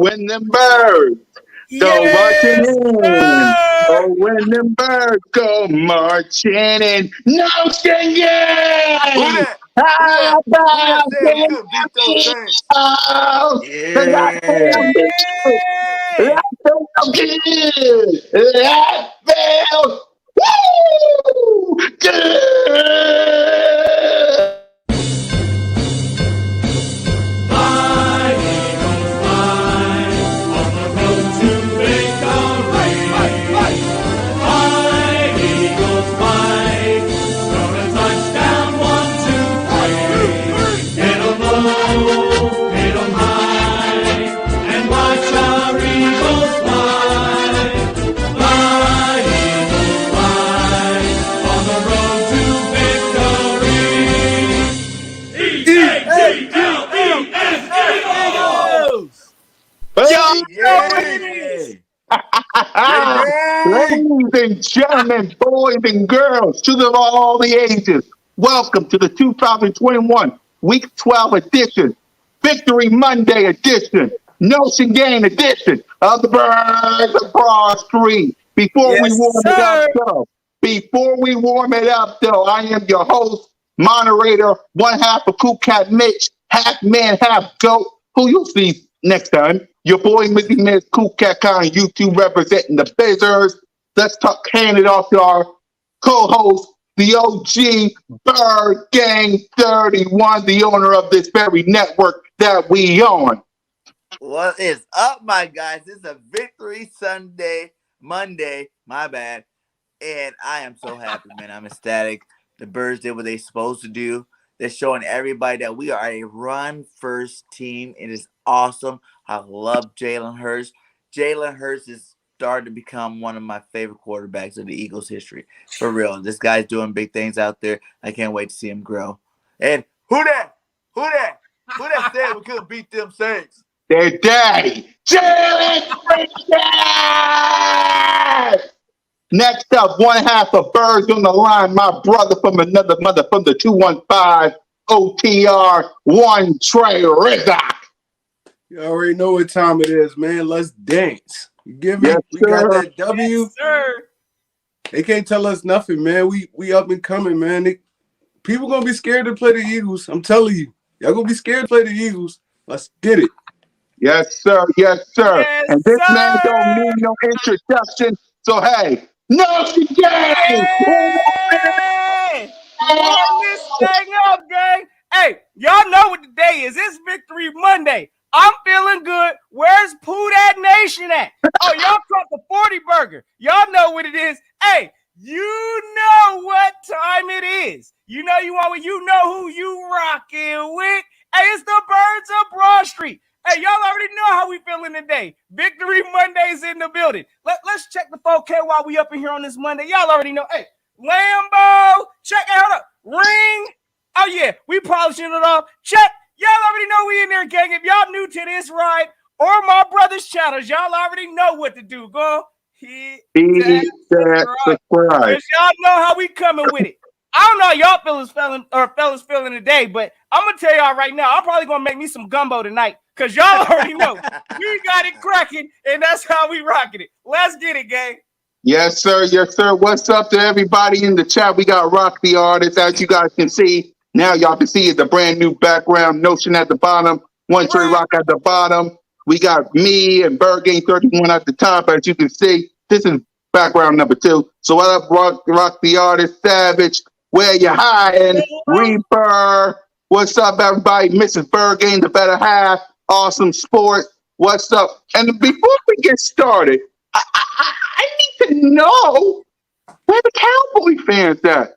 when them birds go marching Yes, in. sir. Oh, when them birds go marching in. No Who singing! that? Who How that? Who that about said we them couldn't beat those Saints? Eagles? 'Cause I feel Yeah. good. Hey. That feels good. That feels woo, good. Fly, Eagles, fly, on the road to victory. Fly, Eagles, fly, score a touchdown, 1, 2, 3. Hit 'em low, hit 'em high, and watch our Eagles fly. Fly, Eagles, fly, on the road to victory. Eagles! Yo, Y'all know what it is. Yeah. Baby. ladies and gentlemen, boys and girls, children of all the ages, welcome to the 2021 Week 12 edition, Victory Monday edition, Notion Game edition of the Birds of Broad Street. Yes, sir. Before we warm it up, though, I am your host, moderator, one half of Cool Cat Mitch, half man, half goat, who you'll see next time. Your boy, Missy Miss Cool Cat Con, YouTube representing the Bizzers. Let's hand it off to our co-host, the OG Bird Gang 31, the owner of this very network that we on. What is up, my guys? It's a Victory Monday, my bad. And I am so happy, man. I'm ecstatic. The Birds did what they're supposed to do. They're showing everybody that we are a run-first team. It is awesome. I love Jalen Hurts. Jalen Hurts is starting to become one of my favorite quarterbacks in the Eagles' history. For real. This guy's doing big things out there. I can't wait to see him grow. And who that? Who that? Who that said we couldn't beat them Saints? Their daddy, Jalen. Next up, one half of Birds on the line, my brother from another mother from the 215 OTR, one Trey Rizak. You already know what time it is, man. Let's dance. You give me? Yes, We got sir. that W. Yes, sir. They can't tell us nothing, man. We up and coming, man. People gonna be scared to play the Eagles. I'm telling you. Y'all gonna be scared to play the Eagles. Let's get it. Yes, sir. Yes, sir. Yes, And this man sir. don't need no introduction. So, hey, no game. Hey! Warm this thing up, gang. Hey, y'all know what the day is. It's Victory Monday. I'm feeling good. Where's Pooh That Nation at? Oh, y'all caught the 40 burger. Y'all know what it is. Hey, you know what time it is. You know who you rocking with. Hey, it's the Birds of Broad Street. Hey, y'all already know how we feeling today. Victory Monday's in the building. Let's check the 4K while we up in here on this Monday. Y'all already know. Hey, Lambo, check it out. Ring. Oh, yeah, we polishing it off. Check. Y'all already know we in there, gang. If y'all new to this ride or my brother's channels, y'all already know what to do. Go hit that subscribe. Because y'all know how we coming with it. I don't know how y'all fellas feeling today, but I'm going to tell y'all right now, I'm probably going to make me some gumbo tonight because y'all already know. We got it cracking, and that's how we rocking it. Let's get it, gang. Yes, sir. Yes, sir. What's up to everybody in the chat? We got Rock the Artist, as you guys can see. Now y'all can see the brand new background, Notion at the bottom, One Tree Rock at the bottom. We got me and Bird Game 31 at the top, as you can see. This is background number 2. So what up, Rock the Artist, Savage, where you hiding, Reaper. What's up, everybody? Mrs. Bird Game, the better half, Awesome Sports. What's up? And before we get started, I need to know where the Cowboy fans at.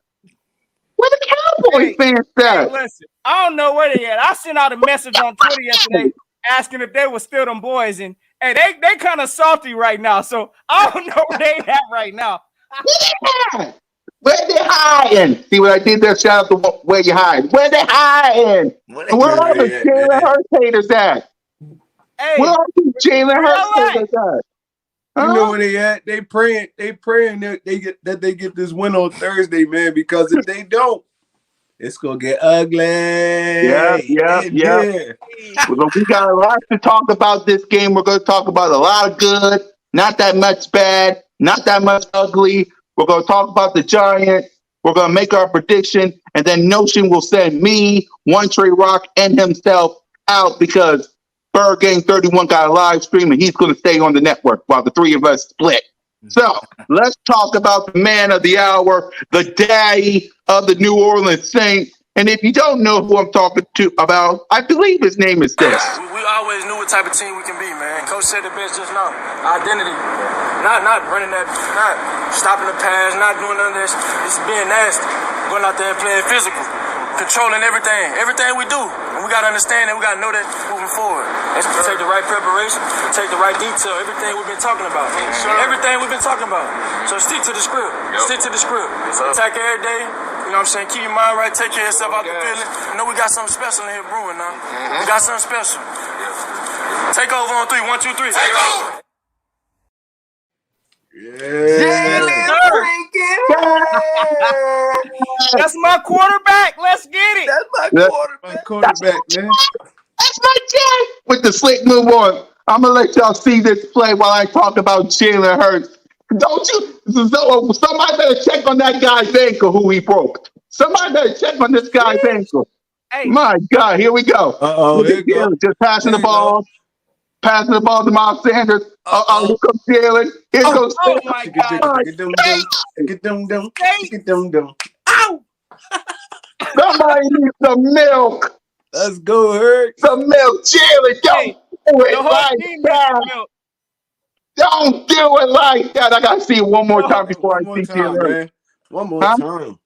Where the Cowboy fans at? Hey, listen, I don't know where they at. I sent out a message on Twitter yesterday asking if they were still them boys, and hey, they kind of salty right now. So I don't know where they at right now. Yeah. Where they hiding? See what I did there? Shout out to where you hiding. Where they hiding? Where are the Jalen Hurts haters at? Hey, where are the Jalen Hurts haters at? You know where they at? They praying that they get this win on Thursday, man. Because if they don't, It's gonna get ugly. Yeah. Well, we got a lot to talk about this game. We're going to talk about a lot of good, not that much bad, not that much ugly. We're going to talk about the Giants. We're going to make our prediction, and then Notion will send me, One Trey Rock, and himself out because Bird Gang 31 got a live stream, and he's going to stay on the network while the three of us split. So let's talk about the man of the hour, the daddy of the New Orleans Saints. And if you don't know who I'm talking to about, I believe his name is this. We always knew what type of team we can be, man. Coach said it best just now. Identity. Not running that, not stopping the pass, not doing none of this. It's being nasty. Going out there and playing physical. Controlling everything. Everything we do. And we got to understand that. We got to know that moving forward. Let's take the right preparation. Take the right detail. Everything we've been talking about. Everything we've been talking about. So stick to the script. Stick to the script. Attack every day. You know what I'm saying? Keep your mind right. Take care of yourself out the feeling. I know we got something special in here brewing now. We got something special. Take over on 3. 1, 2, 3. Take over. That's my quarterback. Let's get it. That's my quarterback. Man. That's my dad. With the slick move on, I'm going to let y'all see this play while I talk about Jalen Hurts. Don't you? So, somebody better check on that guy's ankle who he broke. Somebody better check on this guy's ankle. Hey. My God, here we go. Uh-oh, here we go. Just passing the ball. Passing the ball to Miles Sanders. Here comes Jalen. Here goes. Oh my God. Get them. Ow! Somebody needs some milk. Let's go, Hurt. Some milk. Jalen, don't Hey, do it the whole like team that. needs milk. Don't do it like that. I got to see it one more time before I see Jalen. Man. One more time.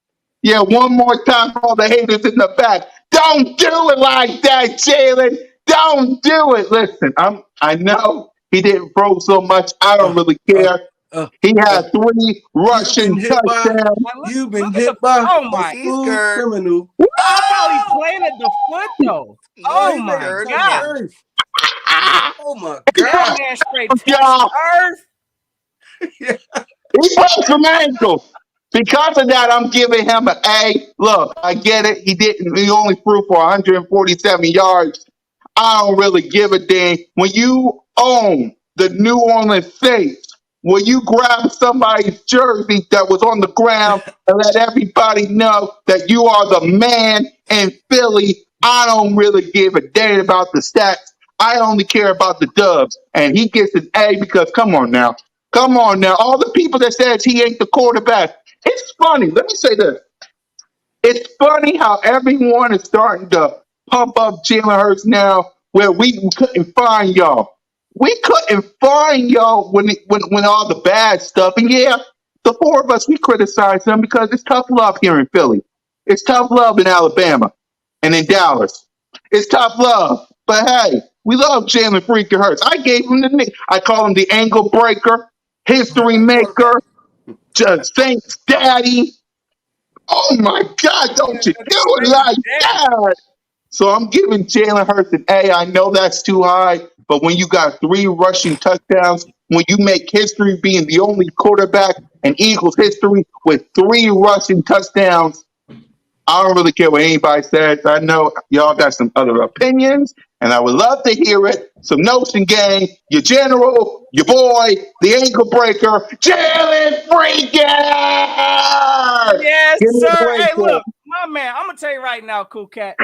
Yeah, one more time for all the haters in the back. Don't do it like that, Jalen. Don't do it. Listen, I know he didn't throw so much. I don't really care. He had 3 rushing touchdowns. You've been hit by Oh my a criminal. I thought he planted the foot though. Oh my God. Oh my That God. man straight touched earth. He broke some ankles. Because of that, I'm giving him an A. Look, I get it. He only threw for 147 yards. I don't really give a damn. When you own the New Orleans Saints, will you grab somebody's jersey that was on the ground and let everybody know that you are the man in Philly? I don't really give a damn about the stats. I only care about the dubs. And he gets an A because, come on now. All the people that says he ain't the quarterback. It's funny. Let me say this. It's funny how everyone is starting to pump up Jalen Hurts now where we couldn't find y'all. We couldn't find y'all when all the bad stuff. And yeah, the 4 of us, we criticize him because it's tough love here in Philly. It's tough love in Alabama and in Dallas. It's tough love. But hey, we love Jalen freaking Hurts. I gave him the nick. I call him the ankle breaker, history maker, Saints daddy. Oh my God, don't you do it like that. So I'm giving Jalen Hurts an A. I know that's too high, but when you got 3 rushing touchdowns, when you make history being the only quarterback in Eagles history with 3 rushing touchdowns, I don't really care what anybody says. I know y'all got some other opinions, and I would love to hear it. Some Notion gang, your general, your boy, the ankle breaker, Jalen Freaker! Yes, sir. Hey, look, my man, I'm going to tell you right now, Cool Cat.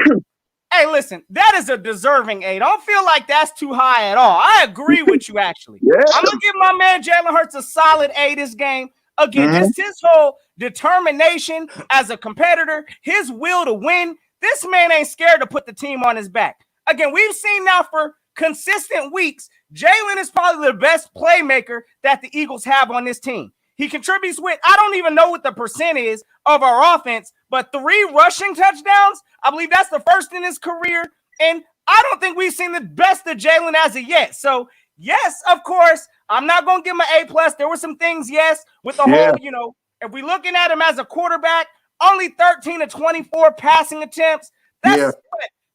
Hey, listen, that is a deserving A. Don't feel like that's too high at all. I agree with you, actually. Yeah. I'm going to give my man Jalen Hurts a solid A this game. Again, just his whole determination as a competitor, his will to win. This man ain't scared to put the team on his back. Again, we've seen now for consistent weeks, Jalen is probably the best playmaker that the Eagles have on this team. He contributes with, I don't even know what the percent is of our offense, but 3 rushing touchdowns. I believe that's the first in his career. And I don't think we've seen the best of Jalen as of yet. So, yes, of course, I'm not going to give him an A+. There were some things, yes, with the whole, if we're looking at him as a quarterback, only 13 to 24 passing attempts. That's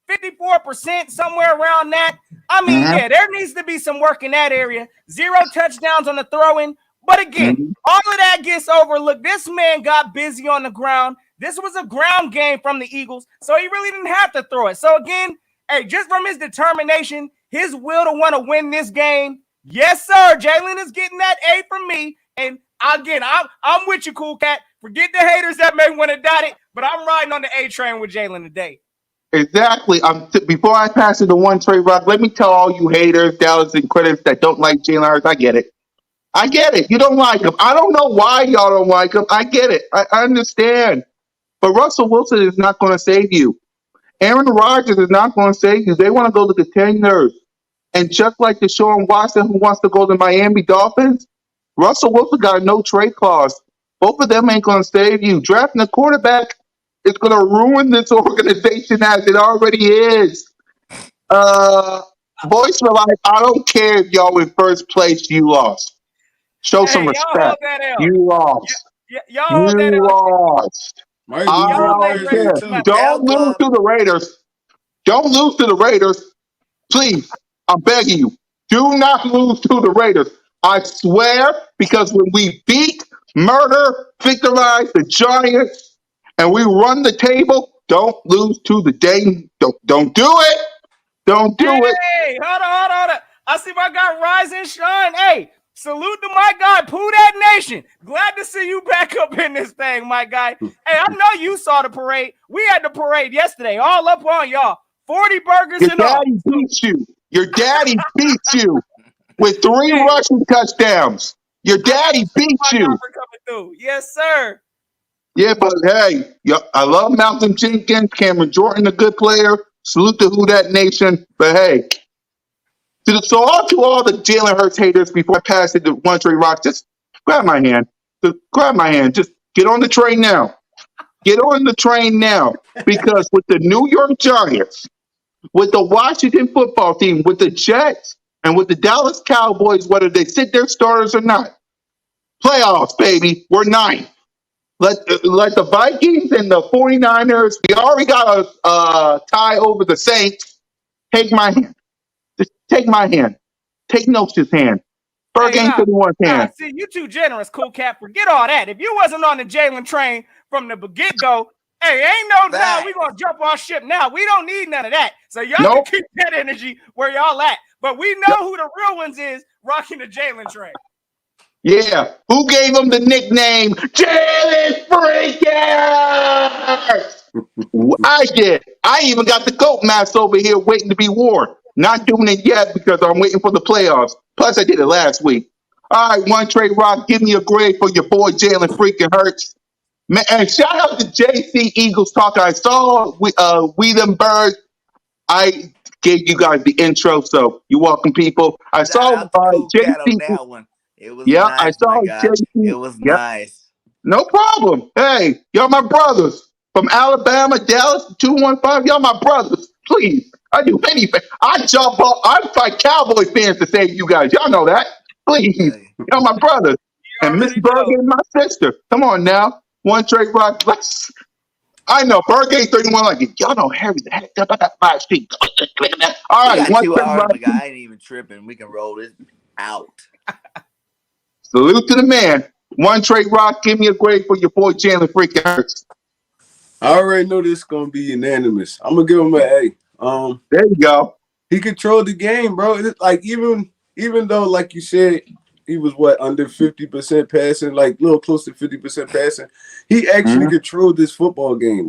54%, somewhere around that. I mean, yeah, there needs to be some work in that area. 0 touchdowns on the throw-in. But again, all of that gets overlooked. This man got busy on the ground. This was a ground game from the Eagles, so he really didn't have to throw it. So again, hey, just from his determination, his will to want to win this game, yes, sir, Jalen is getting that A from me. And again, I'm with you, Cool Cat. Forget the haters that may want to doubt it, but I'm riding on the A train with Jalen today. Exactly. Before I pass it to One Trey Rock, let me tell all you haters, Dallas, and critics that don't like Jalen Hurts. I get it. I get it. You don't like him. I don't know why y'all don't like him. I get it. I understand. But Russell Wilson is not going to save you. Aaron Rodgers is not going to save you. They want to go to contenders. And just like Deshaun Watson, who wants to go to Miami Dolphins, Russell Wilson got no trade clause. Both of them ain't going to save you. Drafting a quarterback is going to ruin this organization as it already is. Voice for life. I don't care if y'all in first place. You lost. Show some Y'all hold respect. that L. You lost. Y'all You hold that L. lost. Might I lose Y'all on ain't Thursday ready too. to Don't lose to the Raiders. Don't lose to the Raiders. Please, I'm begging you. Do not lose to the Raiders. I swear, because when we beat, murder, victimize the Giants, and we run the table, don't lose to the Dayton. Don't do it. Don't do it. Hey, hold on. I see my guy Rise and Shine. Hey, salute to my guy, Pooh That Nation. Glad to see you back up in this thing, my guy. Hey, I know you saw the parade. We had the parade yesterday, all up on y'all. 40 burgers Your and all. daddy beats you. Your daddy beats you with 3 Hey. rushing touchdowns. Your daddy beats My guy you. for coming through. Yes, sir. Yeah, but hey, I love Malcolm Jenkins, Cameron Jordan, a good player. Salute to Who That Nation. But hey, to all the Jalen Hurts haters, before I pass it to One Trey Rock, just grab my hand. Just grab my hand. Just get on the train now. Get on the train now. Because with the New York Giants, with the Washington football team, with the Jets, and with the Dallas Cowboys, whether they sit their starters or not, playoffs, baby. We're 9th. Let the Vikings and the 49ers, we already got a tie over the Saints. Take my hand. Just take my hand. Take Nose's hand. Berg Hey, ain't nah, 31's hand. see, you too generous, Cool Cat. Forget all that. If you wasn't on the Jalen train from the get-go, hey, ain't no doubt we gonna jump on ship now. We don't need none of that. So y'all can Nope. keep that energy where y'all at. But we know who the real ones is rocking the Jalen train. Yeah. Who gave him the nickname Jalen Freakers? I did. I even got the goat mask over here waiting to be worn. Not doing it yet because I'm waiting for the playoffs. Plus, I did it last week. All right, One Trey Rock, give me a grade for your boy Jalen freaking Hurts. Man, and shout out to JC Eagles Talk. I saw We Them Birds. I gave you guys the intro, so you're welcome, people. I Shout saw out to Cool Cat on JC. that one. It was Yeah, I nice, my saw guy. It JC. was Yeah, nice. no problem. Hey, y'all my brothers from Alabama, Dallas, 215. Y'all my brothers. Please, I do anything. I jump up. I fight Cowboy fans to save you guys. Y'all know that. Please, y'all my brothers. And Miss already Berg know. is my sister. Come on now. One Trey Rock. I know Berg ain't 31 like it. Y'all know Harry the heck up that 5 feet. All We right, got One 2 Trey hours, Rock. my guy. I ain't even tripping. We can roll this out. Salute to the man. One Trey Rock. Give me a grade for your boy Jalen freaking Hurts. I already know this is gonna be unanimous. I'm gonna give him an A. There you go. He controlled the game, bro. It's like even though, like you said, he was under 50% passing, like a little close to 50% passing. He actually controlled this football game.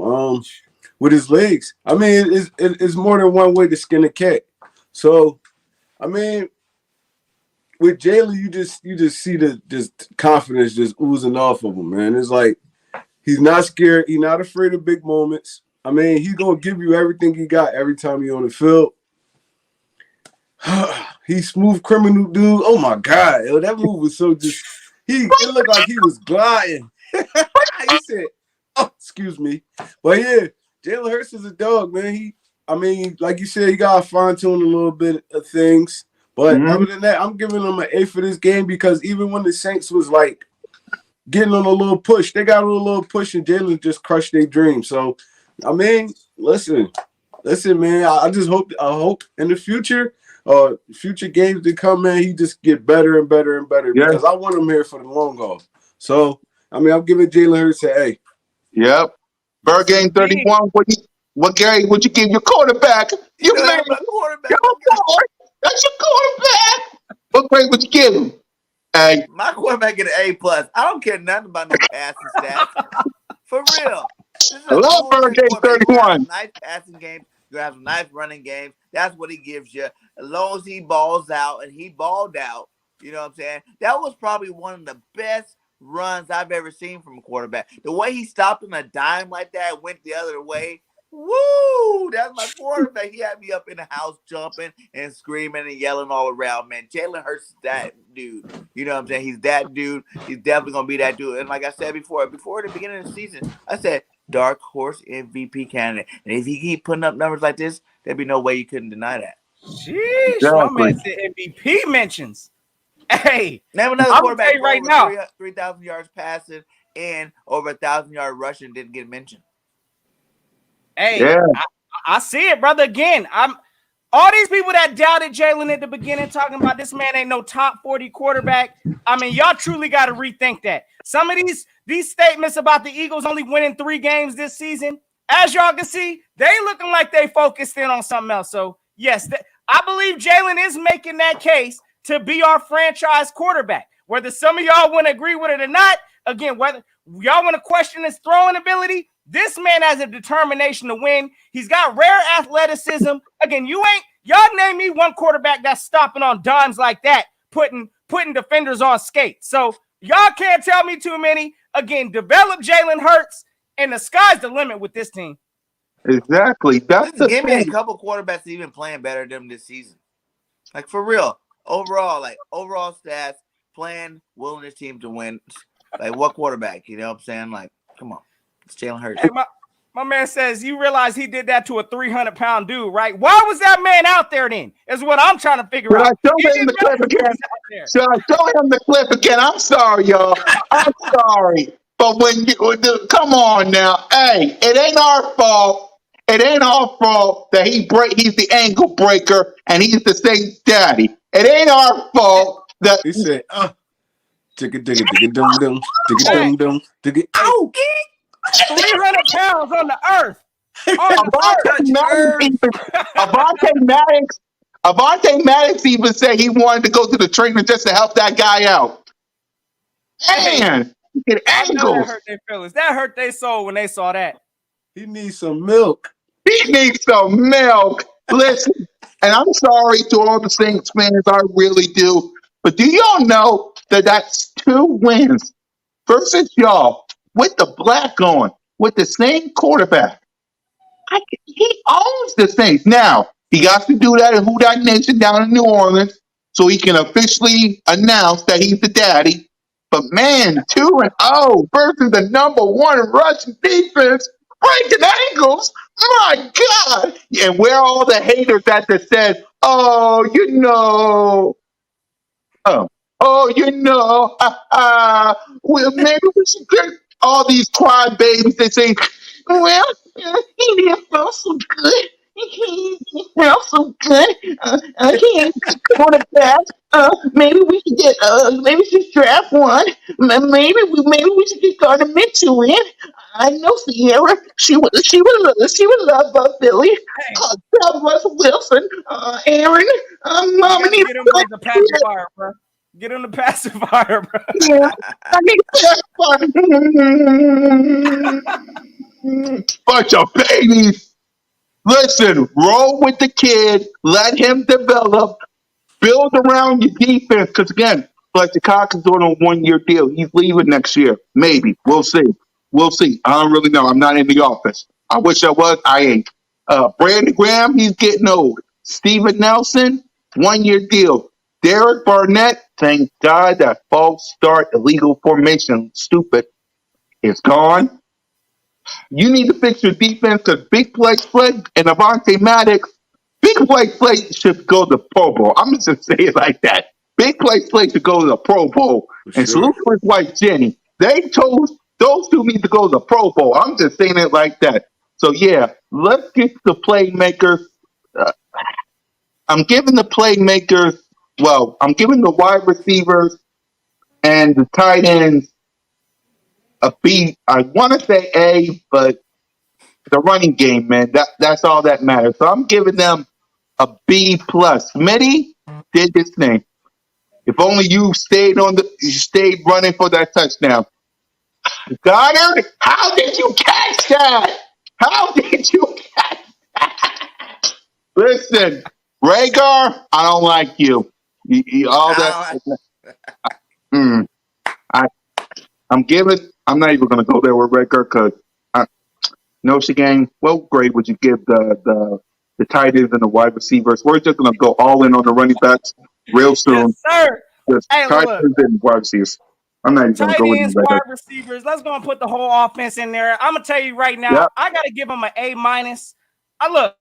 With his legs. I mean, it's more than one way to skin a cat. So, I mean, with Jalen, you just see the just confidence just oozing off of him, man. It's like he's not scared. He's not afraid of big moments. I mean, he's gonna give you everything he got every time he's on the field. He's smooth criminal dude. Oh my God, yo, that move was so just. It looked like he was gliding. He said, "Oh, excuse me," but yeah, Jalen Hurts is a dog, man. I mean, like you said, he got to fine tune a little bit of things. But other than that, I'm giving him an A for this game because even when the Saints was like getting on a little push, they got on a little push and Jalen just crushed their dream. So, I mean, listen, man. I hope in the future future games that come in, he just get better and better and better Yeah. because I want him here for the long haul. So, I mean, I'm giving Jalen Hurts an A. Yep. Bird game Indeed. 31. What game would you give your quarterback? You You know man, that's my quarterback. your boy. That's your quarterback. What grade would you give him? Hey, My quarterback get an A plus. I don't care nothing about no passing stats. For real. This is I a love Bird dual threat game quarterback. He's gonna have 31. some nice passing games. You're gonna have some nice running games. That's what he gives you. As long as he balls out, and he balled out, you know what I'm saying? That was probably one of the best runs I've ever seen from a quarterback. The way he stopped on a dime like that, went the other way. Woo! That's my quarterback. He had me up in the house jumping and screaming and yelling all around, man. Jalen Hurts is that dude. You know what I'm saying? He's that dude. He's definitely gonna be that dude. And like I said before the beginning of the season, I said dark horse MVP candidate. And if he keep putting up numbers like this, there'd be no way you couldn't deny that. Sheesh, my man said MVP mentions. Hey, Name another I'm gonna quarterback tell you for right over now. 3,000 yards passing and over 1,000 yard rushing didn't get mentioned. Hey, Yeah. I see it, brother. Again, I'm all these people that doubted Jalen at the beginning, talking about this man ain't no top 40 quarterback. I mean, y'all truly got to rethink that. Some of these statements about the Eagles only winning 3 games this season, as y'all can see, they looking like they focused in on something else. So yes, I believe Jalen is making that case to be our franchise quarterback. Whether some of y'all want to agree with it or not, again, whether y'all want to question his throwing ability, this man has a determination to win. He's got rare athleticism. Again, y'all name me one quarterback that's stopping on dimes like that, putting defenders on skates. So y'all can't tell me too many. Again, develop Jalen Hurts, and the sky's the limit with this team. Exactly. That's Listen, the give me a thing. couple quarterbacks even playing better than him this season. Like for real. Overall stats, playing, willing his team to win. Like what quarterback? You know what I'm saying? Like, come on. It's Jalen Hurts. Hey, my man says you realize he did that to a 300-pound dude, right? Why was that man out there then? Is what I'm trying to figure Should I out. show He him didn't the know clip he again? was out there. Should I show him the clip again? I'm sorry, y'all. I'm sorry. But come on now. Hey, it ain't our fault. It ain't our fault that he's the ankle breaker and he's the state daddy. It ain't our fault that He said, digga dum dum, digga Hey, dum dum, digga. hey, Ow! 300 pounds on the earth. On the Avante earth. Maddox Avante Maddox even said he wanted to go to the trainer just to help that guy out. Man, get I know that ankles. hurt their feelings. That hurt their soul when they saw that. He needs some milk. He needs some milk. Listen, and I'm sorry to all the Saints fans, I really do. But do y'all know that that's 2 wins versus y'all with the black on, with the same quarterback? He owns the Saints. Now, he got to do that in Who Dat Nation down in New Orleans so he can officially announce that he's the daddy. But man, 2-0 versus the #1 rushing defense, breaking ankles. My God. And where are all the haters that said, well, maybe we should get all these crybabies that say, well, he didn't feel so good. He felt so good. He ain't going to pass. Maybe we should maybe we should draft one. Maybe we should get Gardner Mitchell in. I know Sierra. She would love Philly. Hey, Russell Wilson. Aaron. you Mom, got to need get him on the pacifier, bro. Get him the pacifier, bro. yeah, I need that. Bunch of babies. Listen, roll with the kid. Let him develop. Build around your defense. Because again, like the Cox is on a 1-year deal. He's leaving next year. Maybe. We'll see. We'll see. I don't really know. I'm not in the office. I wish I was. I ain't. Brandon Graham, he's getting old. Steven Nelson, 1-year deal. Derek Barnett, thank God that false start illegal formation, stupid, is gone. You need to fix your defense because Big Play Sled and Avante Maddox, Big Play Sled should go to the Pro Bowl. I'm just going to say it like that. Big Play Sled should go to the Pro Bowl. For And sure. salute to his wife, Jenny. They chose those 2 need to go to the Pro Bowl. I'm just saying it like that. So, yeah, let's get the playmakers. I'm giving the playmakers. Well, I'm giving the wide receivers and the tight ends a B. I want to say A, but the running game, man, that's all that matters. So I'm giving them a B plus. Smitty did this thing. If only you stayed running for that touchdown. Goddard, how did you catch that? How did you catch that? Listen, Rhaegar, I don't like you. All that. I Mm, I, I'm giving. I'm not even going to go there with Rhaegar because Notion gang. What grade would you give the tight ends and the wide receivers? We're just going to go all in on the running backs real soon. Yes, sir. Just Hey, tight look. ends and wide receivers. I'm not even going to Tight go with ends, you right wide receivers. Let's go and put the whole offense in there. I'm gonna tell you right now, Yep. I gotta give them an A minus. I'm gonna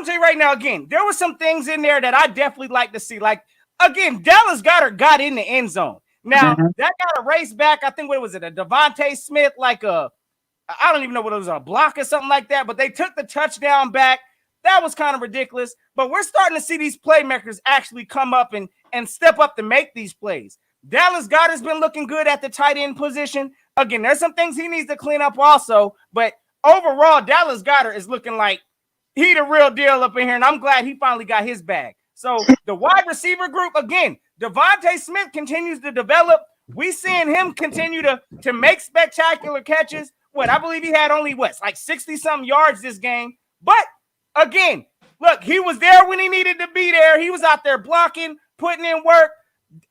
tell you right now again. There were some things in there that I definitely like to see. Like again, Dallas Goedert got in the end zone. Now Mhm. that got a race back. I think what was it? A Devontae Smith, like I don't even know what it was, a block or something like that. But they took the touchdown back. That was kind of ridiculous. But we're starting to see these playmakers actually come up and step up to make these plays. Dallas Goedert's been looking good at the tight end position. Again, there's some things he needs to clean up also. But overall, Dallas Goedert is looking like he the real deal up in here. And I'm glad he finally got his bag. So the wide receiver group, again, Devontae Smith continues to develop. We seeing him continue to make spectacular catches. I believe he had only like 60-something yards this game. But again, look, he was there when he needed to be there. He was out there blocking, putting in work.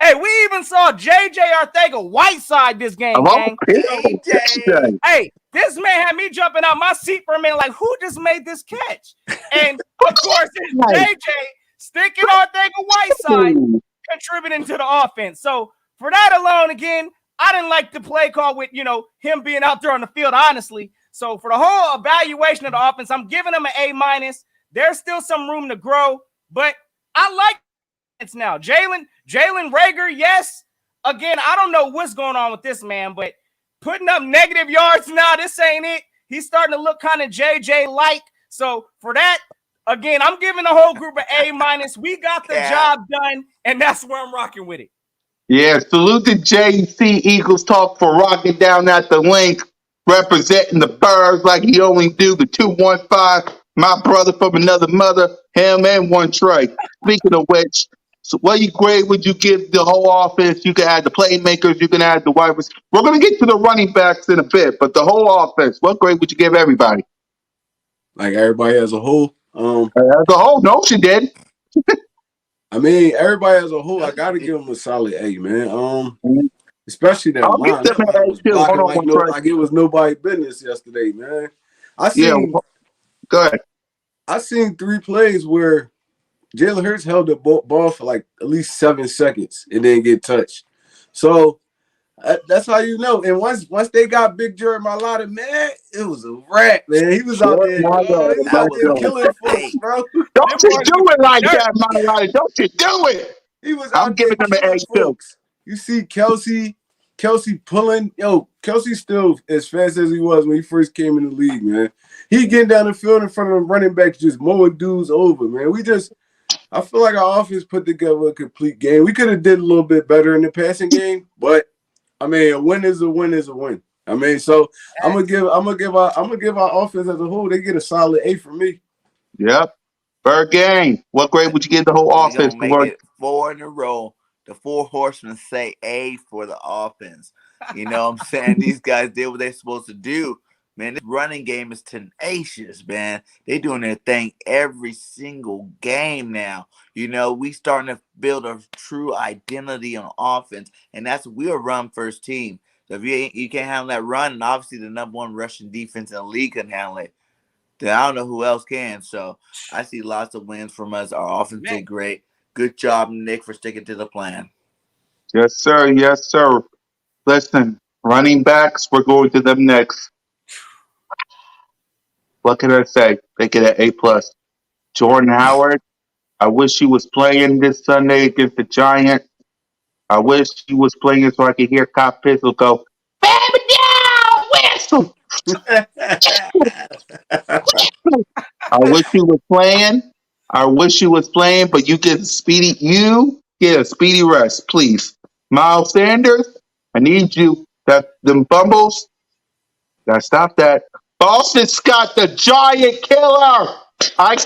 Hey, we even saw J.J. Arcega-Whiteside this game, gang. AJ. Hey, this man had me jumping out my seat for a minute, like, who just made this catch? And, of course, it's J.J. sticking Arcega-Whiteside, contributing to the offense. So, for that alone, again, I didn't like the play call with, him being out there on the field, honestly. So, for the whole evaluation of the offense, I'm giving him an A minus. There's still some room to grow, but I like it now. Jalen Reagor, yes. Again, I don't know what's going on with this man, but putting up negative yards now, this ain't it. He's starting to look kind of JJ-like. So, for that, again, I'm giving the whole group an A minus. We got the job done, and that's where I'm rocking with it. Yeah, salute to JC Eagles Talk for rocking down at the link, representing the birds like he only do, the 215, my brother from another mother, him and one Trey. Speaking of which, so what grade would you give the whole offense? You can add the playmakers, you can add the wide receivers. We're going to get to the running backs in a bit, but the whole offense, what grade would you give everybody? Like everybody as a whole. As a whole, no, she did. I mean, everybody as a whole, I gotta give them a solid A, man. Especially that I'll line. give them That an line A was too. blocking Hold on, like it was nobody business yesterday, man. I Yeah, go ahead. seen 3 plays where Jalen Hurts held the ball for like at least 7 seconds and didn't get touched. So that's how you know. And once they got Big Jerry Mailata, man, it was a wrap, man. He was out there, he was out there killing folks, bro. Don't you do it like that, my lad. Don't you do it. He was I'm out there giving them an killing A too. folks. You see Kelsey pulling. Kelsey's still as fast as he was when he first came in the league, man. He getting down the field in front of the running backs, just mowing dudes over, man. I feel like our offense put together a complete game. We could have did a little bit better in the passing game, but I mean, a win is a win is a win. I mean, so I'm gonna give our offense as a whole. They get a solid A from me. Yep. Bird gang. What grade would you give the whole We're offense? gonna make it 4 in a row. The 4 horsemen say A for the offense. You know what I'm saying? These guys did what they're supposed to do. Man, this running game is tenacious, man. They doing their thing every single game now. We starting to build a true identity on offense, and that's we're a run first team. So if you can't handle that run, and obviously the number 1 rushing defense in the league can handle it, then I don't know who else can. So I see lots of wins from us. Our offense did great. Good job, Nick, for sticking to the plan. Yes, sir. Yes, sir. Listen, running backs, we're going to them next. What can I say? They get an A plus. Jordan Howard, I wish he was playing this Sunday against the Giants. I wish he was playing so I could hear Cop Pistol go, "Baby down, whistle." I wish he was playing. I wish you was playing, but you get a speedy rest, please. Miles Sanders, I need you. That them fumbles, gotta stop that. Boston Scott, the giant killer. I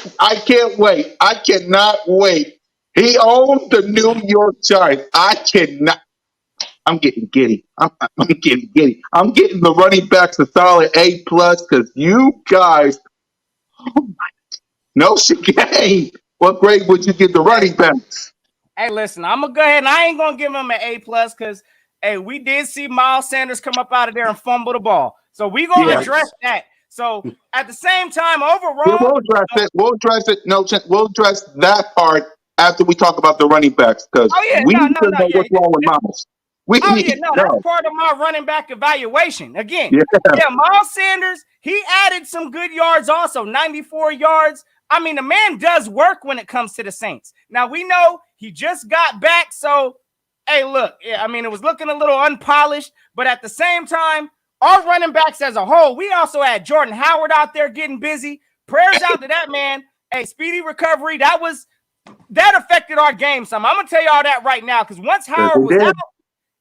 can't wait. I cannot wait. He owns the New York Giants. I cannot. I'm getting giddy. I'm getting giddy. I'm getting the running backs a solid A+ because you guys no game. What grade would you give the running backs? Hey, listen, I'm gonna go ahead and I ain't gonna give him an A+ because hey, we did see Miles Sanders come up out of there and fumble the ball. So we gonna Yeah. address that. So at the same time, We overall, will address it. We'll address it. No, we'll address that part after we talk about the running backs because oh yeah, we no, need no, to no, know yeah. what's wrong with Miles. We Oh need yeah, to no, that's know. part of my running back evaluation. Again, Yeah. yeah, Miles Sanders, he added some good yards also, 94 yards. I mean, the man does work when it comes to the Saints. Now we know he just got back, so hey, look, yeah, I mean, it was looking a little unpolished, but at the same time, our running backs as a whole, we also had Jordan Howard out there getting busy. Prayers out to that man. Hey, speedy recovery. That affected our game some. I'm gonna tell y'all that right now because once Yes, Howard we was out,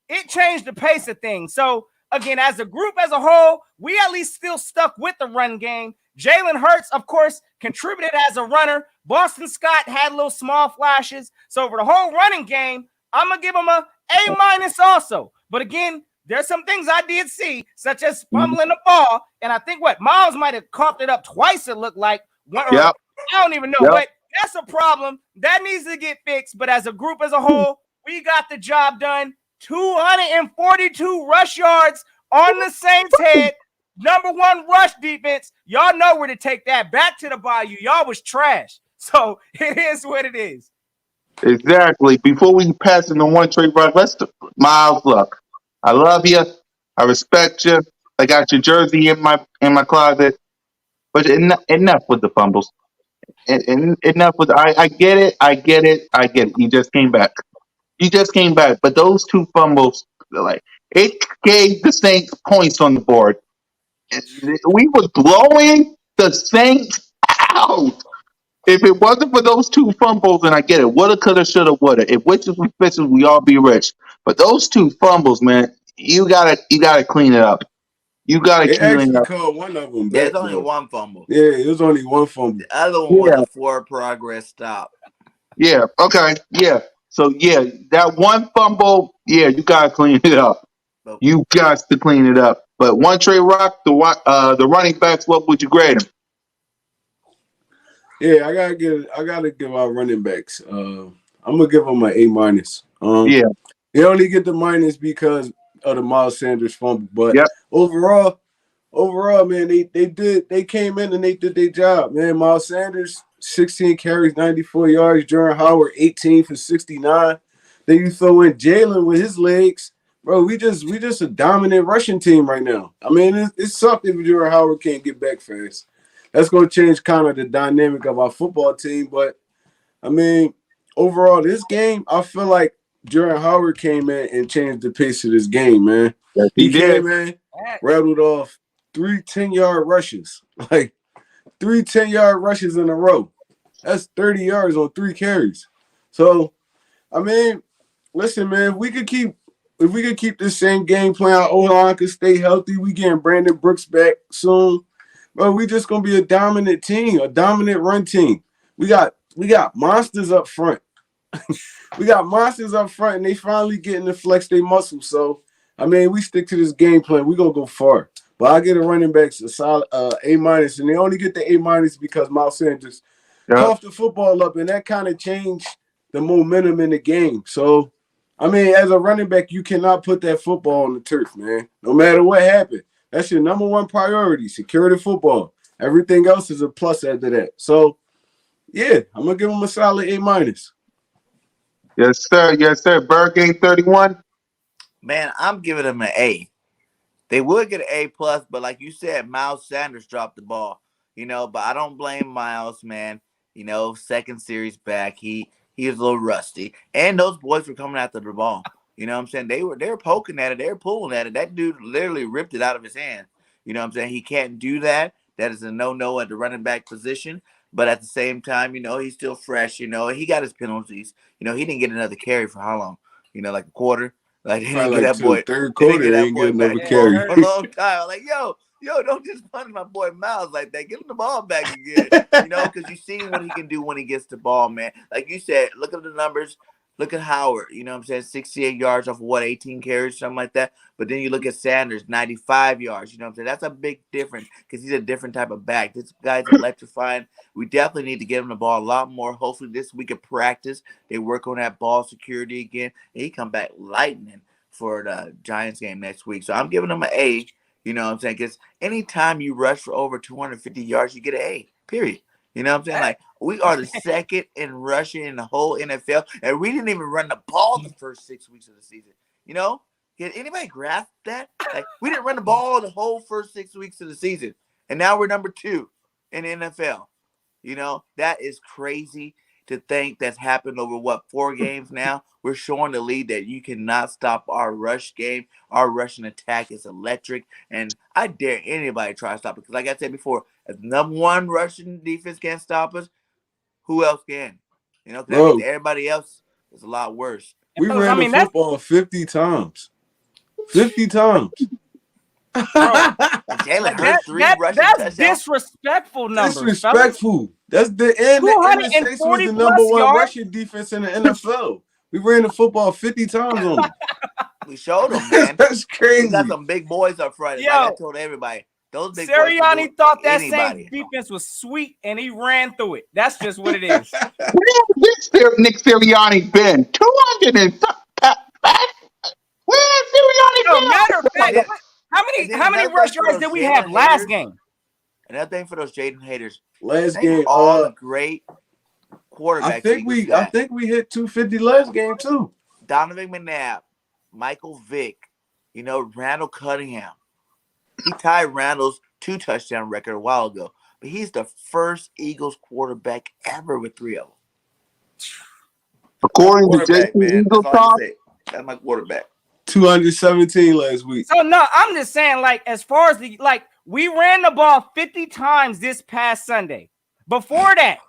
did. it changed the pace of things. So again, as a group as a whole, we at least still stuck with the run game. Jalen Hurts, of course, contributed as a runner. Boston Scott had little small flashes. So for the whole running game, I'm gonna give him a A- also. But again, there's some things I did see, such as fumbling the ball, and I think what Miles might have coughed it up twice. It looked like, or Yep. I don't even know, Yep. but that's a problem that needs to get fixed. But as a group as a whole, we got the job done. 242 rush yards on the Saints' head. Number one rush defense. Y'all know where to take that. Back to the bayou. Y'all was trash. So it is what it is. Exactly. Before we pass in the one trade run, Miles, look. I love you. I respect you. I got your jersey in my closet. But enough with the fumbles. And enough with I get it. I get it. I get it. You just came back. You just came back. But those two fumbles, like it gave the Saints points on the board. We were blowing the Saints out. If it wasn't for those two fumbles, and I get it, woulda, coulda, shoulda, woulda. If witches was bitches, we all be rich. But those two fumbles, man, you gotta clean it up. You gotta They clean it actually up. called one of them Yeah, back it's only though. one fumble. Yeah, it was only one fumble. The other one was Yeah, a forward progress stop. yeah, okay, yeah. So yeah, that one fumble, yeah, you gotta clean it up. But You got to clean it up. But one Trey Rock, the running backs, what would you grade him? Yeah, I gotta give our running backs. I'm gonna give them an A-. Yeah, They only get the minus because of the Miles Sanders fumble. But yep, overall, man, they came in and they did their job, man. Miles Sanders, 16 carries, 94 yards. Jordan Howard, 18 for 69. Then you throw in Jalen with his legs, bro. We just a dominant rushing team right now. I mean, it sucked if Jordan Howard can't get back fast. That's gonna change kind of the dynamic of our football team. But I mean, overall, this game, I feel like Jordan Howard came in and changed the pace of this game, man. yes, He he did. came in, rattled off 3 10-yard rushes, like 3 10-yard rushes in a row. That's 30 yards on 3 carries. So, I mean, listen, man, if we could keep the same game plan, our O-line could stay healthy. We getting Brandon Brooks back soon. Bro, we just gonna be a dominant team, a dominant run team. We got monsters up front. We got monsters up front, and they finally getting to flex their muscles. So, I mean, we stick to this game plan. We gonna go far. But I get a running backs a solid A-, and they only get the A- because Miles Sanders Yep. coughed the football up, and that kind of changed the momentum in the game. So, I mean, as a running back, you cannot put that football on the turf, man. No matter what happened, that's your number one priority: secure the football. Everything else is a plus after that. So, yeah, I'm gonna give them a solid A-. Yes, sir. Yes, sir. Bird game 31. man, I'm giving them an A. They would get an A+, but like you said, Miles Sanders dropped the ball. But I don't blame Miles, man. Second series back, he was a little rusty, and those boys were coming after the ball. You know what I'm saying? They were poking at it, they were pulling at it. That dude literally ripped it out of his hand. You know what I'm saying? He can't do that. That is a no-no at the running back position. But at the same time, he's still fresh. He got his penalties. He didn't get another carry for how long? Like a quarter. Like they didn't Probably get like that to the boy. third They didn't quarter, get they that ain't boy get another back carry. for a long time. Like yo, don't just punish my boy Miles like that. Give him the ball back again. Because you see what he can do when he gets the ball, man. Like you said, look at the numbers. Look at Howard, what I'm saying, 68 yards off of 18 carries, something like that. But then you look at Sanders, 95 yards, what I'm saying. That's a big difference because he's a different type of back. This guy's electrifying. We definitely need to get him the ball a lot more. Hopefully this week of practice, they work on that ball security again. And he come back lightning for the Giants game next week. So I'm giving him an A, what I'm saying, because anytime you rush for over 250 yards, you get an A, period. You know what I'm saying? Like, we are the second in rushing in the whole NFL, and we didn't even run the ball the first 6 weeks of the season. Can anybody grasp that? Like, we didn't run the ball the whole first 6 weeks of the season, and now we're number 2 in the NFL. That is crazy to think that's happened over, 4 games now? We're showing the league that you cannot stop our rush game. Our rushing attack is electric, and I dare anybody try to stop it. Because like I said before, if number 1 rushing defense can't stop us, who else can? Because that means Bro, everybody else is a lot worse. we I ran the mean, that's football 50 times. 50 times. bro. Jalen Hurts 3 rushing That's touchdowns. disrespectful numbers, fellas. Disrespectful. That's the end. The Saints was 240 the number plus 1 yards. rushing defense in the NFL. We ran the football 50 times on them. We showed them, man. That's crazy. We got some big boys up front. Yo, Like I told everybody, those big boys Sirianni thought that anybody. Saints defense was sweet, and he ran through it. That's just what it is. Where has Nick Sirianni been? 200 and where has Sirianni No, been? matter of fact, then- how and then many another rush thing for yards those did we Jalen have last haters. game? Another thing for those Jaden haters, Last they game, all the great quarterbacks. I think we hit 250 last game too. Donovan McNabb, Michael Vick, Randall Cunningham. He tied Randall's 2 touchdown record a while ago, but he's the first Eagles quarterback ever with 3 of them. According to Quarterback, JC man. Eagle That's all Talk, I say. That's my quarterback. 217 last week. So no, I'm just saying, like, as far as we ran the ball 50 times this past Sunday. Before that,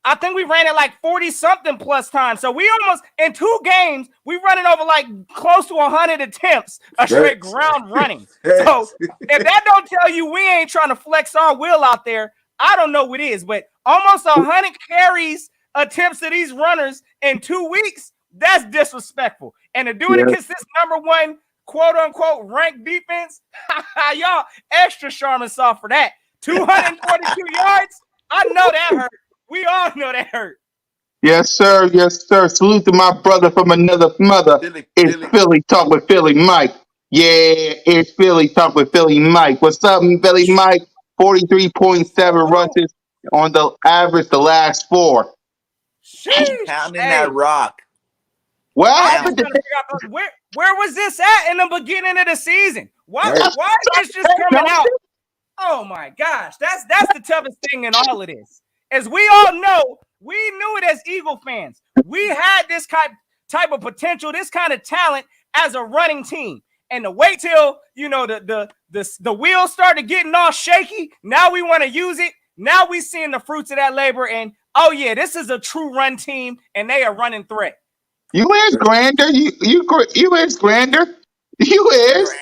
I think we ran it like 40-something plus times. So we almost, in 2 games, we running over like close to 100 attempts of straight ground running. So if that don't tell you we ain't trying to flex our will out there, I don't know what is. But almost 100 carries attempts to these runners in 2 weeks, that's disrespectful. And to do it against this number 1 quote-unquote ranked defense, y'all extra Charmin sauce for that. 242 yards, I know that hurt. We all know that hurt. yes, sir. Yes, sir. Salute to my brother from another mother. It's Philly Talk with Philly Mike. Yeah, it's Philly Talk with Philly Mike. What's up, Philly Mike? 43.7 rushes on the average the last 4. Sheesh. Pounding Hey, that rock. What I'm happened trying to to figure out where was this at in the beginning of the season? Why Right. is this just coming out? Oh my gosh, that's the toughest thing in all of this. As we all know, we knew it as Eagle fans. We had this type of potential, this kind of talent as a running team. And to wait till the wheels started getting all shaky. Now we want to use it. Now we seeing the fruits of that labor. And oh yeah, this is a true run team, and they are running threat. you is Grander? You is Grander? You is?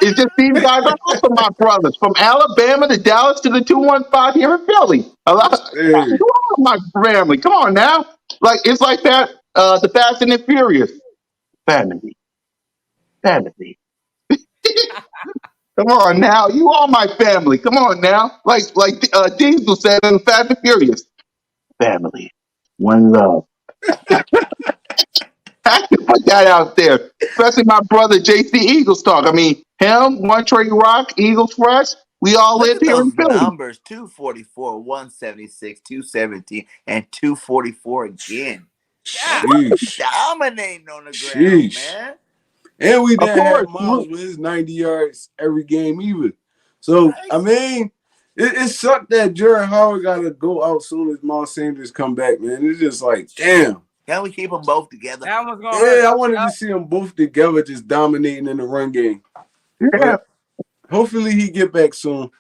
It's just these guys are also my brothers from Alabama to Dallas to the 215 here in Philly. A lot, Hey. you are my family. Come on now, like it's like that. The Fast and the Furious family. Come on now, you are my family. Come on now, like Diesel said in Fast and Furious, family, one love. I have to put that out there, especially my brother JC Eagles Talk. I mean, him, One Trey Rock, Eagles Fresh. We all Look live at here in those Philly. numbers: 244, 176, 217, and 244 again. Sheesh. Dominating on the ground, Sheesh. man. And we Of didn't have course. Miles with his 90 yards every game either. So, I mean, it sucked that Jared Howard got to go out soon as Miles Sanders come back, man. It's just like, damn. Can we keep them both together? That one's gonna hurt. Yeah, I wanted to see them both together just dominating in the run game. Yeah, But hopefully he get back soon.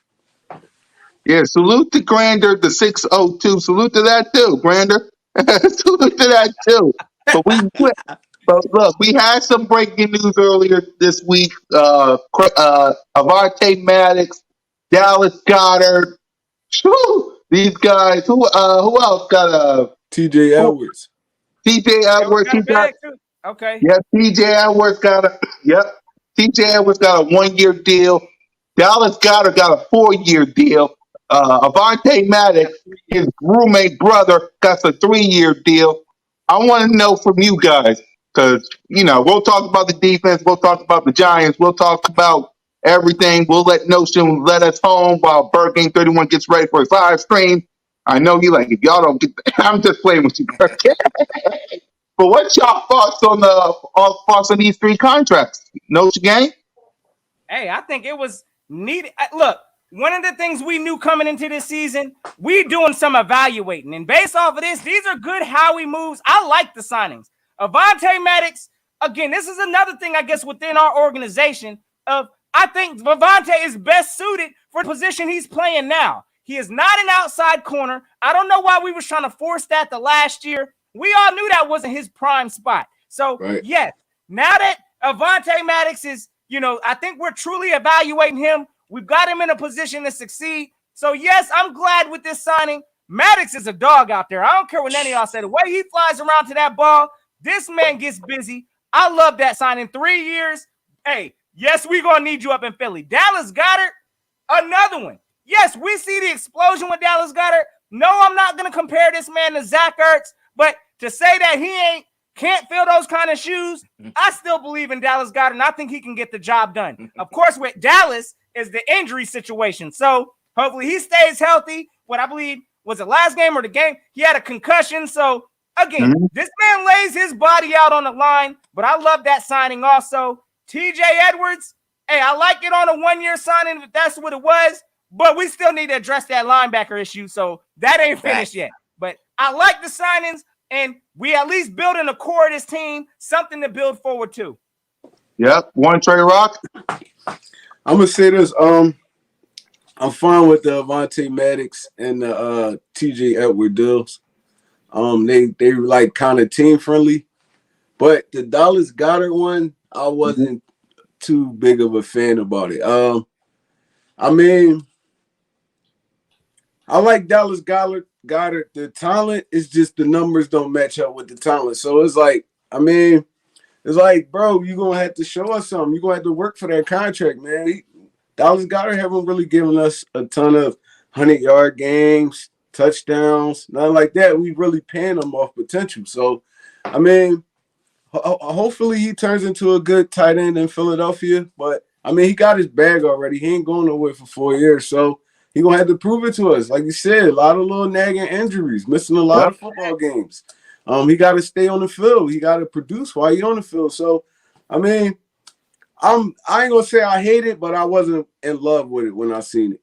Yeah, salute to Grander, the 602. Salute to that too, Grander. Salute to that too. But but look, we had some breaking news earlier this week. Avante Maddox, Dallas Goddard. These guys. Who else got a TJ who, Edwards. TJ Edwards Edwards? got He a got bag too. Okay. Yep, TJ Edwards got a yep. TJ Edwards got a 1 year deal. Dallas Goddard got a 4 year deal. Avante Maddox, his roommate brother, got a 3 year deal. I want to know from you guys, because we'll talk about the defense, we'll talk about the Giants, we'll talk about everything. We'll let Notion let us home while Bird Game 31 gets ready for his live stream. I know you like if y'all don't get I'm just playing with you, Bird. But what's y'all thoughts on thoughts on these three contracts? Notion Gang? Hey, I think it was needed. Look, one of the things we knew coming into this season, we doing some evaluating. And based off of this, these are good Howie moves. I like the signings. Avante Maddox, again, this is another thing, I guess, within our organization of I think Avante is best suited for the position he's playing now. He is not an outside corner. I don't know why we was trying to force that the last year. We all knew that wasn't his prime spot. So, yes, now that Avante Maddox is, I think we're truly evaluating him. We've got him in a position to succeed. So, yes, I'm glad with this signing. Maddox is a dog out there. I don't care what any of y'all say. The way he flies around to that ball, this man gets busy. I love that signing. 3 years. Hey, yes, we're going to need you up in Philly. Dallas Goedert, another one. Yes, we see the explosion with Dallas Goedert. No, I'm not going to compare this man to Zach Ertz, but to say that he can't fill those kind of shoes, I still believe in Dallas Goedert, and I think he can get the job done. Of course, with Dallas is the injury situation. So hopefully he stays healthy. What I believe was the last game or the game, he had a concussion. So again, this man lays his body out on the line, but I love that signing also. TJ Edwards, hey, I like it on a 1 year signing if that's what it was, but we still need to address that linebacker issue. So that ain't finished yet. But I like the signings, and we at least building a core of this team, something to build forward to. Yep. One Trey Rock. I'm gonna say this. I'm fine with the Avante Maddox and the TJ Edward deals. They like kind of team friendly, but the Dallas Goedert one, I wasn't too big of a fan about it. I mean, I like Dallas Goedert. The talent is just the numbers don't match up with the talent. So it's like, bro, you're going to have to show us something. You're going to have to work for that contract, man. Dallas Goedert haven't really given us a ton of 100-yard games, touchdowns, nothing like that. We really paying him off potential. So, I mean, hopefully he turns into a good tight end in Philadelphia. But, I mean, he got his bag already. He ain't going nowhere for 4 years. So, he going to have to prove it to us. Like you said, a lot of little nagging injuries, missing a lot of football games. He got to stay on the field. He got to produce while he's on the field. So, I mean, I ain't going to say I hate it, but I wasn't in love with it when I seen it.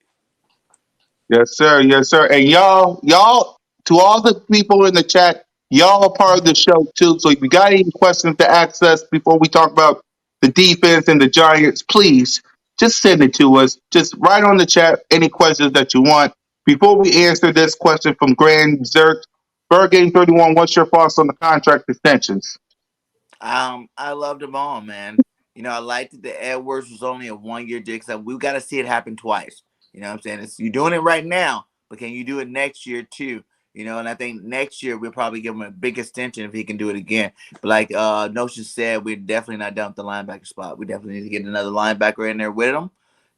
Yes, sir. Yes, sir. And y'all, to all the people in the chat, y'all are part of the show too. So if you got any questions to ask us before we talk about the defense and the Giants, please just send it to us. Just write on the chat any questions that you want. Before we answer this question from Grand Zerk, Bird Game 31, what's your thoughts on the contract extensions? I loved them all, man. I liked that the Edwards was only a 1 year deal because we got to see it happen twice. You know what I'm saying? You're doing it right now, but can you do it next year too? And I think next year we'll probably give him a big extension if he can do it again. But like Notion said, we're definitely not done with the linebacker spot. We definitely need to get another linebacker in there with him.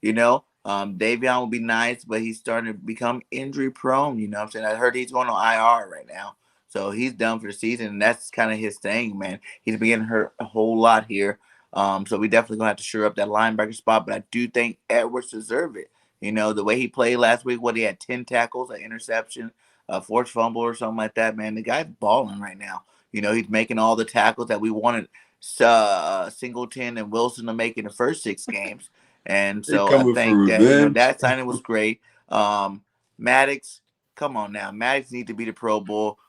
Davion would be nice, but he's starting to become injury prone. You know what I'm saying? I heard he's going on IR right now. So he's done for the season, and that's kind of his thing, man. He's been getting hurt a whole lot here. So we definitely going to have to shore up that linebacker spot, but I do think Edwards deserves it. The way he played last week, he had 10 tackles, an interception, a forced fumble or something like that, man. The guy's balling right now. He's making all the tackles that we wanted Singleton and Wilson to make in the first 6 games. And so I think that, that signing was great. Maddox, come on now. Maddox needs to be the Pro Bowl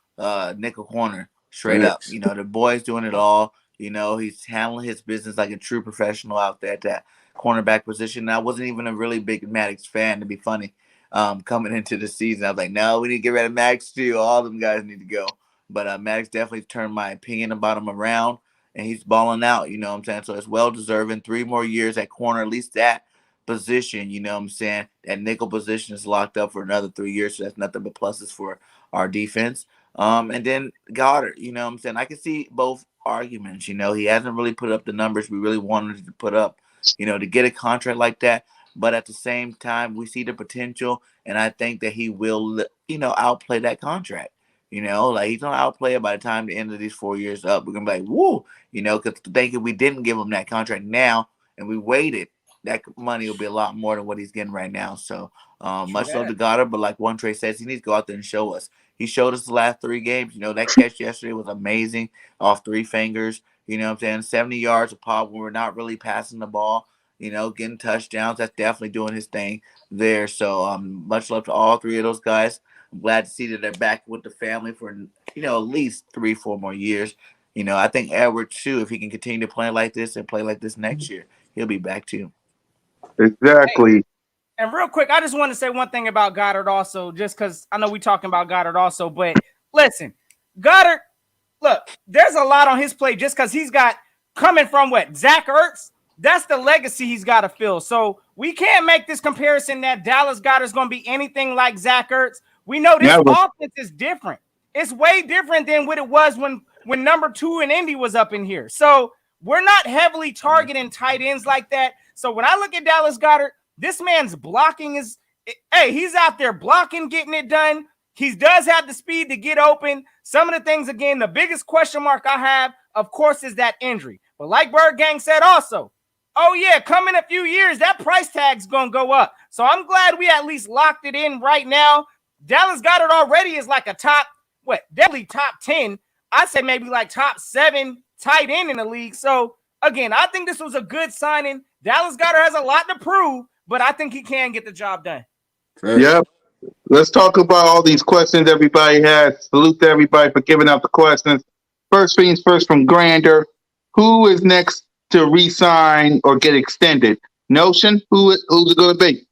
nickel corner, straight up. The boy's doing it all. He's handling his business like a true professional out there at that cornerback position. And I wasn't even a really big Maddox fan, to be funny. coming into the season. I was like, no, we need to get rid of Max too. All them guys need to go. But Max definitely turned my opinion about him around, and he's balling out. You know what I'm saying? So it's well deserving. 3 more years at corner, at least that position. You know what I'm saying? That nickel position is locked up for another 3 years. So that's nothing but pluses for our defense. And then Goddard, you know what I'm saying? I can see both arguments. You know, he hasn't really put up the numbers we really wanted to put up, you know, to get a contract like that. But at the same time, we see the potential, and I think that he will, you know, outplay that contract. You know, like he's gonna outplay it by the time the end of these 4 years up. We're gonna be like, woo, you know, because thinking we didn't give him that contract now and we waited, that money will be a lot more than what he's getting right now. So much love to Goddard, but like One Trey says, he needs to go out there and show us. He showed us the last 3 games. You know, that catch yesterday was amazing off 3 fingers. You know what I'm saying? 70 yards a pop when we're not really passing the ball, you know, getting touchdowns. That's definitely doing his thing there. So much love to all 3 of those guys. I'm glad to see that they're back with the family for, you know, at least 3-4 more years. You know, I think Edward too, if he can continue to play like this and play like this next year, he'll be back too. Exactly. And real quick, I just want to say one thing about Goddard also, just because I know we talking about Goddard also, but listen, Goddard, look, there's a lot on his plate just because he's got coming from what? Zach Ertz? That's the legacy he's got to fill. So we can't make this comparison that Dallas Goddard's going to be anything like Zach Ertz. We know this Never. offense is different. It's way different than what it was when number 2 in Indy was up in here. So we're not heavily targeting tight ends like that. So when I look at Dallas Goddard, this man's blocking is, hey, he's out there blocking, getting it done. He does have the speed to get open. Some of the things, again, the biggest question mark I have, of course, is that injury. But like Bird Gang said also, oh, yeah, come in a few years, that price tag's going to go up. So I'm glad we at least locked it in right now. Dallas Goddard already is like a top, definitely top 10. I'd say maybe like top 7 tight end in the league. So, again, I think this was a good signing. Dallas Goddard has a lot to prove, but I think he can get the job done. Yep. Let's talk about all these questions everybody has. Salute to everybody for giving out the questions. First things first from Grander. Who is next to re-sign or get extended? Notion? Who's it going to be?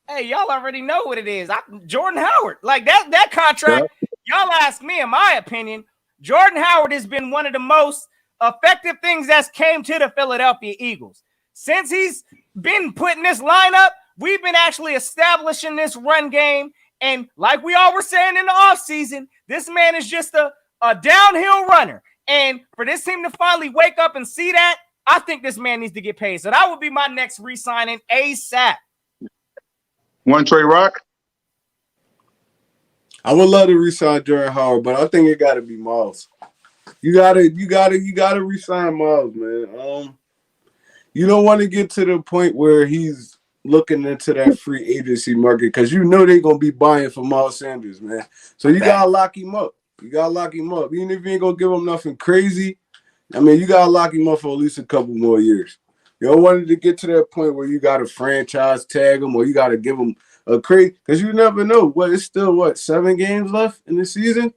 Hey, y'all already know what it is. Jordan Howard. Like that contract, y'all ask me, in my opinion, Jordan Howard has been one of the most effective things that's came to the Philadelphia Eagles. Since he's been put in this lineup, we've been actually establishing this run game. And like we all were saying in the offseason, this man is just a downhill runner. And for this team to finally wake up and see that, I think this man needs to get paid. So that would be my next re-signing ASAP. One Trey Rock? I would love to re-sign Jordan Howard, but I think it got to be Miles. You gotta re-sign Miles, man. You don't want to get to the point where he's looking into that free agency market because you know they're gonna be buying for Miles Sanders, man. So you gotta lock him up. Even if you ain't gonna give him nothing crazy, I mean, you gotta lock him up for at least a couple more years. You don't want it to get to that point where you gotta franchise tag him or you gotta give him a crazy because you never know. It's still 7 games left in the season?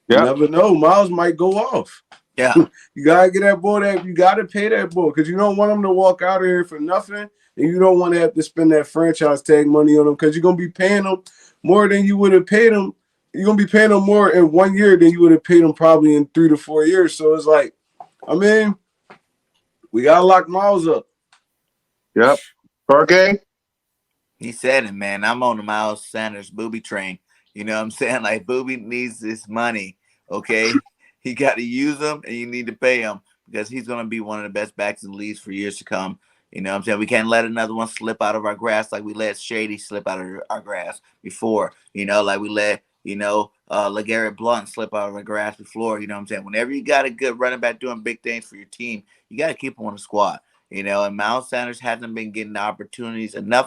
You never know. Miles might go off. Yeah. You gotta get that boy you gotta pay that boy because you don't want him to walk out of here for nothing, and you don't want to have to spend that franchise tag money on him because you're gonna be paying him more than you would have paid him. You're gonna be paying him more in 1 year than you would have paid him probably in 3 to 4 years. So it's like, I mean, we gotta lock Miles up. Yep. Fergie? He said it, man. I'm on the Miles Sanders booby train. You know what I'm saying? Like, Booby needs this money, okay? He got to use him, and you need to pay him because he's going to be one of the best backs in the league for years to come. You know what I'm saying? We can't let another one slip out of our grasp like we let Shady slip out of our grasp before. You know, like we let, LeGarrette Blount slip out of our grasp before. You know what I'm saying? Whenever you got a good running back doing big things for your team, you got to keep him on the squad. You know, and Miles Sanders hasn't been getting enough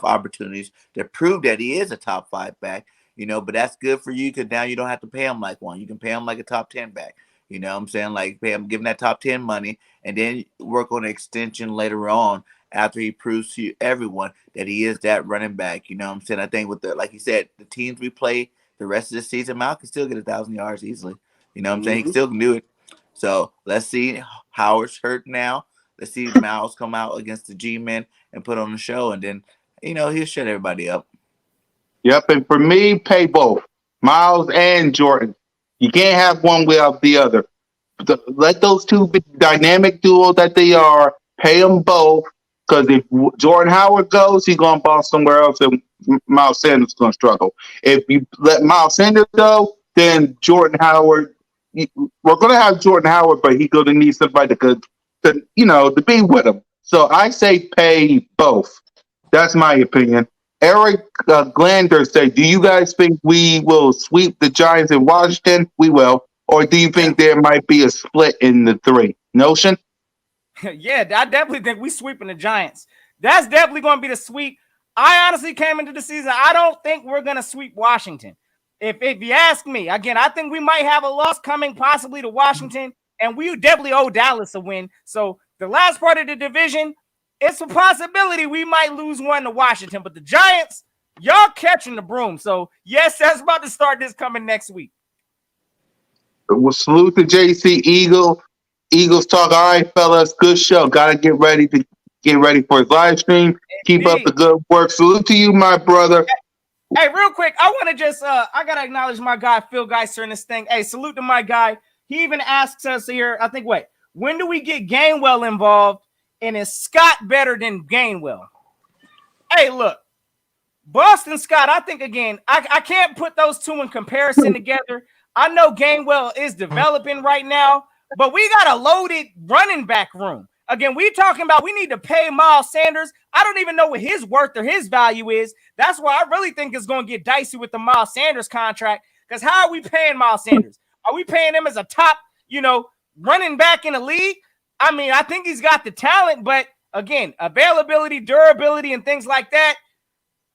opportunities to prove that he is a top 5 back. You know, but that's good for you because now you don't have to pay him like one. You can pay him like a top 10 back. You know what I'm saying? Like, pay him, give him that top 10 money, and then work on an extension later on after he proves to everyone that he is that running back. You know what I'm saying? I think with like you said, the teams we play the rest of the season, Miles can still get 1,000 yards easily. You know what I'm saying? He still can do it. So let's see. Howard's hurt now. Let's see Miles come out against the G-Men and put on the show, and then, he'll shut everybody up. Yep, and for me, pay both Miles and Jordan. You can't have one without the other. Let those two be dynamic duo that they are. Pay them both because if Jordan Howard goes, he's gonna ball somewhere else, and Miles Sanders is gonna struggle. If you let Miles Sanders go, then Jordan Howard. We're gonna have Jordan Howard, but he's gonna need somebody to be with him. So I say pay both. That's my opinion. Eric Glander said, "Do you guys think we will sweep the Giants in Washington? We will, or do you think there might be a split in the three?" Notion? Yeah, I definitely think we sweeping the Giants. That's definitely going to be the sweep. I honestly came into the season. I don't think we're going to sweep Washington. If you ask me, again, I think we might have a loss coming possibly to Washington, and we definitely owe Dallas a win. So the last part of the division, it's a possibility we might lose one to Washington. But the Giants, y'all catching the broom. So, yes, that's about to start this coming next week. Well, salute to JC Eagle. Eagles talk. All right, fellas, good show. Got to get ready for his live stream. Keep up the good work. Salute to you, my brother. Hey, real quick, I want to just I gotta acknowledge my guy Phil Geiser in this thing. Hey, salute to my guy. He even asks us here, I think, when do we get Gainwell involved? And is Scott better than Gainwell? Hey, look, Boston Scott, I think, again, I can't put those two in comparison together. I know Gainwell is developing right now, but we got a loaded running back room. Again, we talking about we need to pay Miles Sanders. I don't even know what his worth or his value is. That's why I really think it's going to get dicey with the Miles Sanders contract, because how are we paying Miles Sanders? Are we paying him as a top, running back in the league? I mean, I think he's got the talent, but again, availability, durability, and things like that,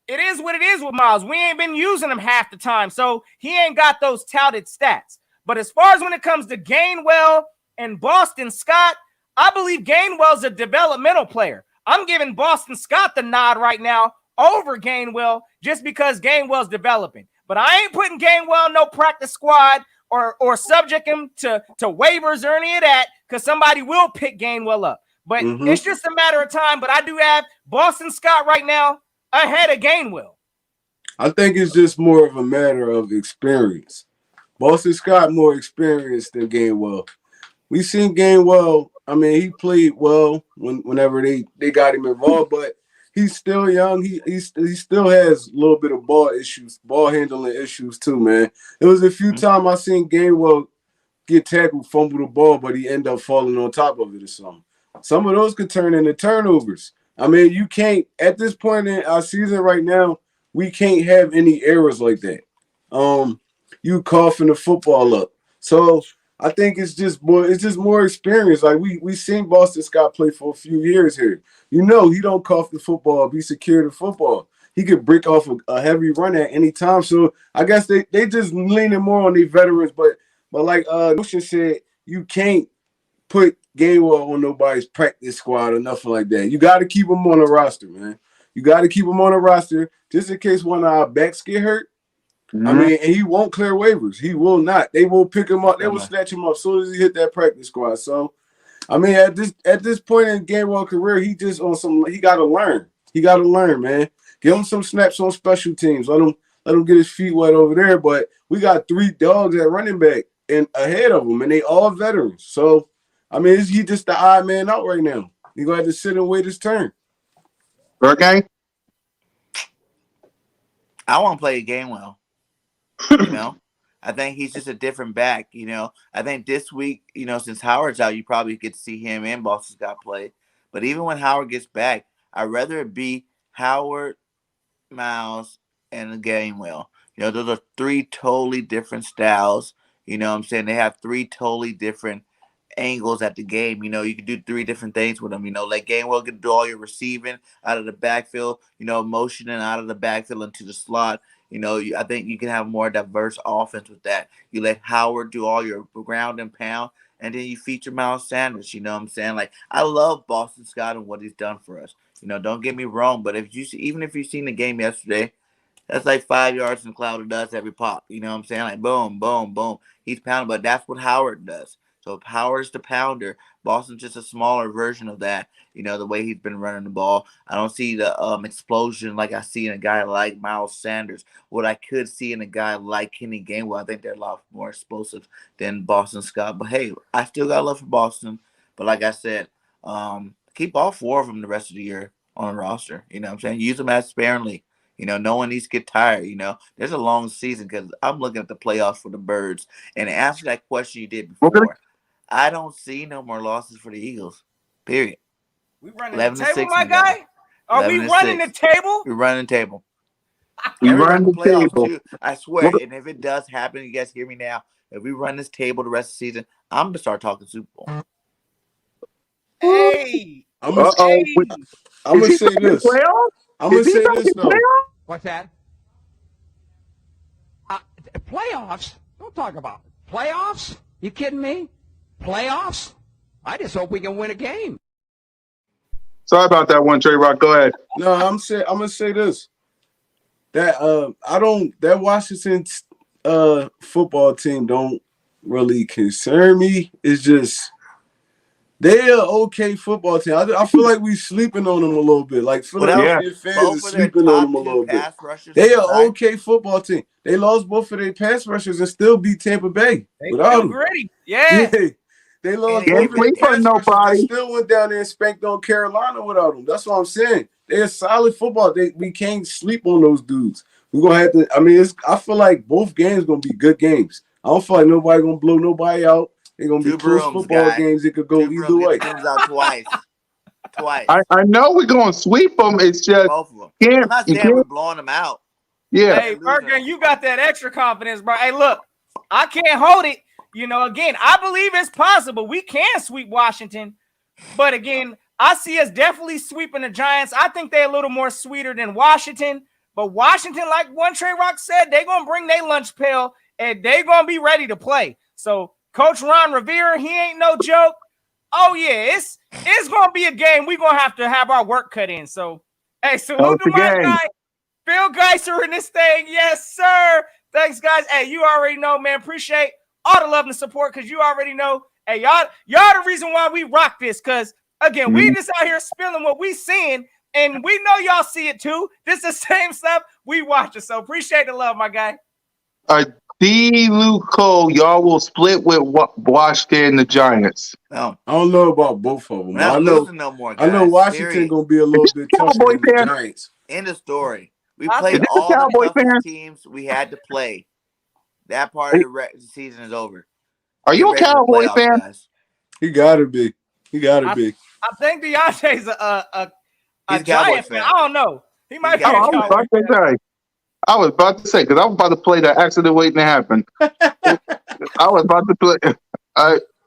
it is what it is with Miles. We ain't been using him half the time, so he ain't got those touted stats. But as far as when it comes to Gainwell and Boston Scott, I believe Gainwell's a developmental player. I'm giving Boston Scott the nod right now over Gainwell just because Gainwell's developing. But I ain't putting Gainwell in no practice squad or subject him to waivers or any of that, because somebody will pick Gainwell up. But it's just a matter of time. But I do have Boston Scott right now ahead of Gainwell. I think it's just more of a matter of experience. Boston Scott more experienced than Gainwell. We seen Gainwell. I mean, he played well whenever they got him involved, but he's still young. He still has a little bit of ball handling issues too, man. There was a few times I seen Gainwell get tackled, fumble the ball, but he end up falling on top of it or something. Some of those could turn into turnovers. I mean, you can't, at this point in our season right now, we can't have any errors like that. You coughing the football up. So I think it's just more experience. Like we seen Boston Scott play for a few years here. He don't cough the football up. He secure the football. He could break off a heavy run at any time. So I guess they just leaning more on these veterans. But like Notion said, you can't put Gainwell on nobody's practice squad or nothing like that. You got to keep him on the roster, man. You got to keep him on the roster just in case one of our backs get hurt. I mean, and he won't clear waivers. He will not. They will pick him up. They will snatch him up as soon as he hit that practice squad. So, I mean, at this point in Gainwell's career, he just on some. He got to learn. He got to learn, man. Give him some snaps on special teams. Let him get his feet wet over there. But we got 3 dogs at running back and ahead of him, and they all veterans. So, I mean, he just the odd man out right now. He gonna have to sit and wait his turn. Okay. I want to play Gainwell. I think he's just a different back. I think this week, since Howard's out, you probably get to see him and Boston Scott play. But even when Howard gets back, I'd rather it be Howard, Miles, and Gainwell. Those are 3 totally different styles. You know what I'm saying? They have 3 totally different angles at the game. You can do 3 different things with them. Like Gainwell can do all your receiving out of the backfield, motioning out of the backfield into the slot. I think you can have more diverse offense with that. You let Howard do all your ground and pound, and then you feature Miles Sanders. You know what I'm saying? Like, I love Boston Scott and what he's done for us. Don't get me wrong, but even if you've seen the game yesterday, that's like 5 yards in a cloud of dust every pop. You know what I'm saying? Like, boom, boom, boom. He's pounding, but that's what Howard does. So power's the pounder. Boston's just a smaller version of that. The way he's been running the ball. I don't see the explosion like I see in a guy like Miles Sanders. What I could see in a guy like Kenny Gainwell, I think they're a lot more explosive than Boston Scott. But hey, I still got love for Boston. But like I said, keep all 4 of them the rest of the year on the roster. You know what I'm saying? Use them as sparingly. No one needs to get tired. There's a long season because I'm looking at the playoffs for the Birds. And to answer that question you did before, I don't see no more losses for the Eagles. Period. We running the 11 table, 6, my guy? Are we running the table? We're running the table. We And we run run the the playoffs table. too. I swear. And if it does happen, you guys hear me now. If we run this table the rest of the season, I'm gonna start talking Super Bowl. Hey, I'm Uh oh. gonna say this. Playoffs? I'm gonna Is he say talking this though. playoffs? What's that? Playoffs? Don't talk about it. Playoffs? You kidding me? Playoffs? I just hope we can win a game. Sorry about that one, Trey Rock. Go ahead. No, I'm gonna say this. That that Washington football team don't really concern me. It's just they're an okay football team. I feel like we sleeping on them a little bit. Like Philadelphia fans are sleeping on them a little bit. They are okay football team. They lost both of their pass rushers and still beat Tampa Bay without them. Gritty. Yeah. They lost Can't both of their sleep on pass rushers nobody. and still went down there and spanked on Carolina without them. That's what I'm saying. They're solid football. We can't sleep on those dudes. We're gonna have to. I mean, I feel like both games gonna be good games. I don't feel like nobody gonna blow nobody out. They're gonna be close football games. It could go either way. Brooms out twice. I know we're gonna sweep them. It's just Both of them. can't. I'm not You saying can't. we're blowing them out. Yeah. Hey, Bergen, you got that extra confidence, bro. Hey, look, I can't hold it. Again, I believe it's possible. We can sweep Washington. But again, I see us definitely sweeping the Giants. I think they're a little more sweeter than Washington. But Washington, like one Trey Rock said, they're going to bring their lunch pail and they're going to be ready to play. So Coach Ron Rivera, he ain't no joke. Oh, yeah, it's going to be a game. We're going to have our work cut in. So, hey, salute to my guy, Phil Geiser in this thing. Yes, sir. Thanks, guys. Hey, you already know, man. Appreciate all the love and support because you already know. Hey, y'all the reason why we rock this because, again, we just out here spilling what we seeing, and we know y'all see it too. This is the same stuff we watching. So appreciate the love, my guy. D. Luco, y'all will split with Washington, the Giants. No. I don't know about both of them. We're not losing no more, guys. I know Washington gonna be a little bit tougher than the Giants. End of story. We played all the toughest teams we had to play. That part of the season is over. Are you a Cowboy fan? Guys. He gotta be. I think Deontay's a Giant fan. I don't know. He might be a Cowboy fan. I was about to say because I was about to play that accident waiting to happen. I was about to play.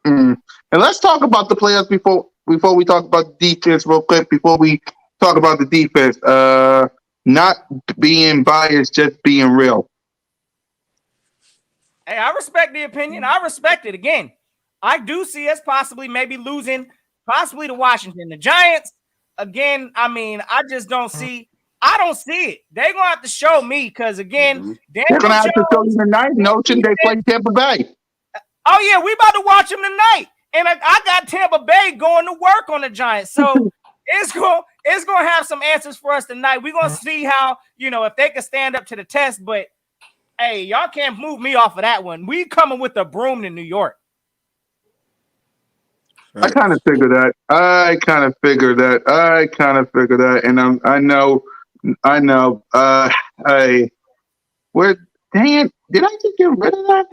And let's talk about the playoffs before we talk about the defense real quick. Before we talk about the defense, not being biased, just being real. Hey, I respect the opinion. I respect it. Again, I do see us possibly maybe losing, possibly to Washington. The Giants, again, I mean, I just don't see. I don't see it. They're going to have to show me because, again, they're going to have to show you tonight. Notion they play Tampa Bay. Oh, yeah, we about to watch them tonight. And I got Tampa Bay going to work on the Giants. So it's going to have some answers for us tonight. We're going to see how, if they can stand up to the test. But, hey, y'all can't move me off of that one. We coming with a broom to New York. I kind of figured that. And I know. Dang it. Did I just get rid of that?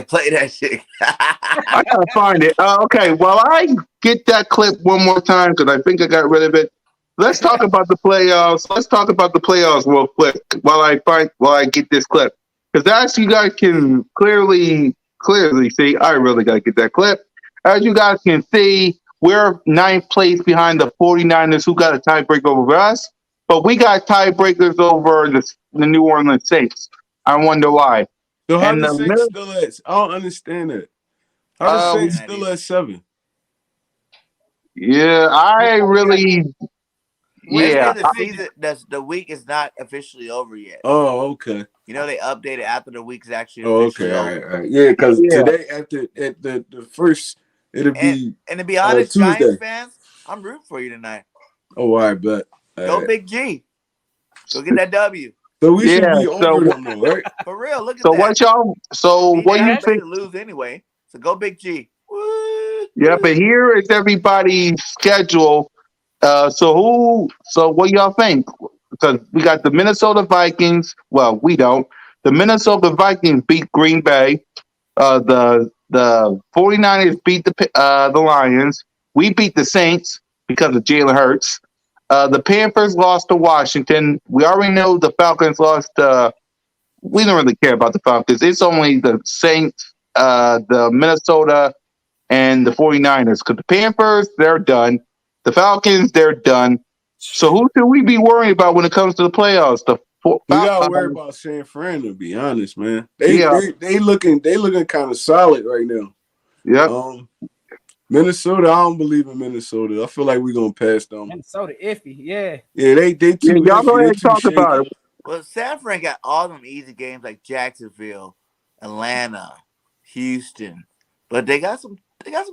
Play that shit. I gotta find it. Okay, while I get that clip one more time because I think I got rid of it. Let's talk about the playoffs. Real quick while I get this clip because as you guys can clearly see, I really gotta get that clip. As you guys can see, we're 9th place behind the 49ers, who got a tiebreaker over us, but we got tiebreakers over the New Orleans Saints. I wonder why. So how the Saints still at? I don't understand it. How the Saints still at 7? Yeah, Yeah, the season, the week is not officially over yet. Oh, okay. You know, they updated after the week is actually Oh, officially okay. All over. right. All right. Yeah, because yeah. today at the first, it'll And be and to be honest, Tuesday. Giants fans, I'm rooting for you tonight. Oh, all right, bet. All Go right. Big G. Go get that W. So we should Yeah. be over them, though, right? For real, look at So that. what y'all? So Need what to you actually think? lose anyway. So go Big G. Woo. Yeah, but here is everybody's schedule. So what y'all think? Because we got the Minnesota Vikings. Well, we don't. The Minnesota Vikings beat Green Bay. The 49ers beat the Lions. We beat the Saints because of Jalen Hurts. The Panthers lost to Washington. We already know the Falcons lost. We don't really care about the Falcons. It's only the Saints, the Minnesota, and the 49ers. Because the Panthers, they're done. The Falcons, they're done. So who should we be worrying about when it comes to the playoffs? We gotta worry about San Fran, to be honest, man. They Yeah. they looking kind of solid right now. Yep. Minnesota, I don't believe in Minnesota. I feel like we're gonna pass them. Minnesota iffy, yeah. Yeah, they too y'all go iffy. ahead They and too talk shaky. about it. Well, San Fran got all them easy games like Jacksonville, Atlanta, Houston, but they got some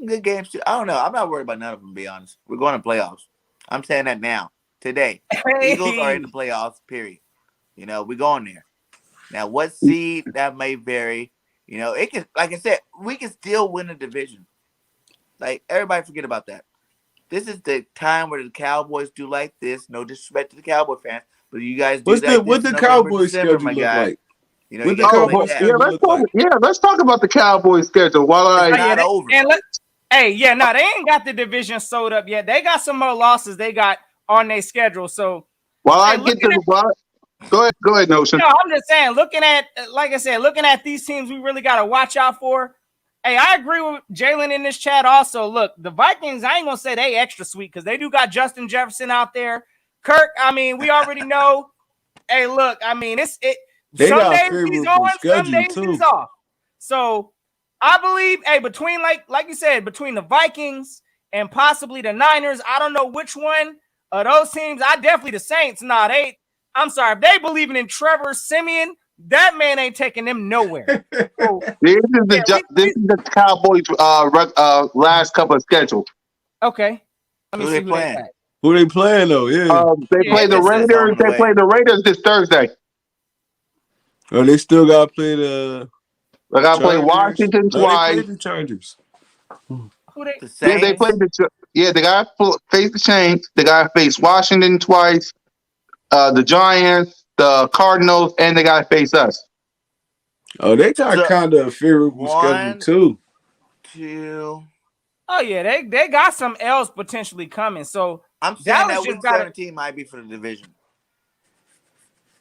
good games too. I don't know. I'm not worried about none of them. To be honest, we're going to playoffs. I'm saying that now, today. Hey. Eagles are in the playoffs. Period. You know, we're going there. Now, what seed that may vary. You know, it can. Like I said, we can still win the division. Like everybody, forget about that. This is the time where the Cowboys do like this. No disrespect to the Cowboy fans, but you guys do What's like what this the in November, Cowboys December, schedule my look guy. like? You know, What you the got Oh, to Cowboys like yeah, that. schedule look like? let's talk about the Cowboys schedule. It's Oh, not over. They ain't got the division sold up yet. They got some more losses they got on their schedule. So, While I hey, get to the go ahead, Notion. no, I'm just saying, looking at these teams we really got to watch out for. Hey, I agree with Jalen in this chat also. Look, the Vikings, I ain't going to say they extra sweet because they do got Justin Jefferson out there. Kirk, I mean, we already know. Hey, look, I mean, They some got a days he's favorable on, some schedule days too. he's off. So I believe, hey, between like you said, between the Vikings and possibly the Niners, I don't know which one of those teams. I definitely the Saints. Nah, I'm sorry, if they believing in Trevor Simeon, that man ain't taking them nowhere. So, This is the Cowboys last couple of schedule. okay. Let me Who see they who playing? they got. Who they playing though? Yeah. They play the This is home Raiders. and They away. play the Raiders this Thursday. Oh, they still got to play the They got to play Chargers. Washington No, they twice. played the Chargers. Who they? The Yeah, they Saints. played they got to face the Saints. They got to face Washington twice. The Giants, the Cardinals, and they got to face us. Oh, they got So, kind of a favorable schedule one, too. 2. Oh yeah, they got some L's potentially coming. So I'm saying Dallas that just week got 17 might be for the division.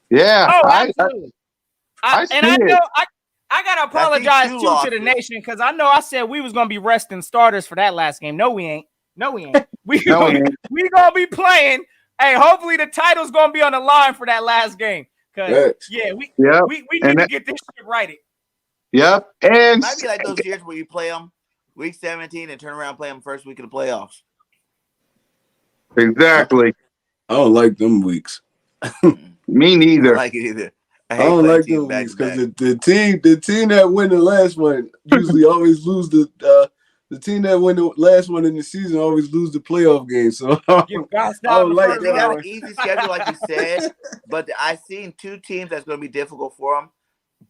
Yeah, Oh, absolutely. I see I know it. I gotta I see apologize 2 too to losses. the nation because I know I said we was gonna be resting starters for that last game. No, we ain't. We No, we ain't. we gonna be playing. Hey, hopefully the title's gonna be on the line for that last game. Cause Yes. yeah, Yep. we need And to get this shit righted. Yep. It And might be like those years where you play them week 17 and turn around and play them first week of the playoffs. exactly. I don't like them weeks. Me I neither. don't like it either. I I hate don't playing like teams them back weeks to back. because the team that win the last one usually always lose the team that win the last one in the season always lose the playoff game. So Get bounced I out in don't the like first They got round. an that. easy schedule, like you said, but I seen 2 teams that's going to be difficult for them.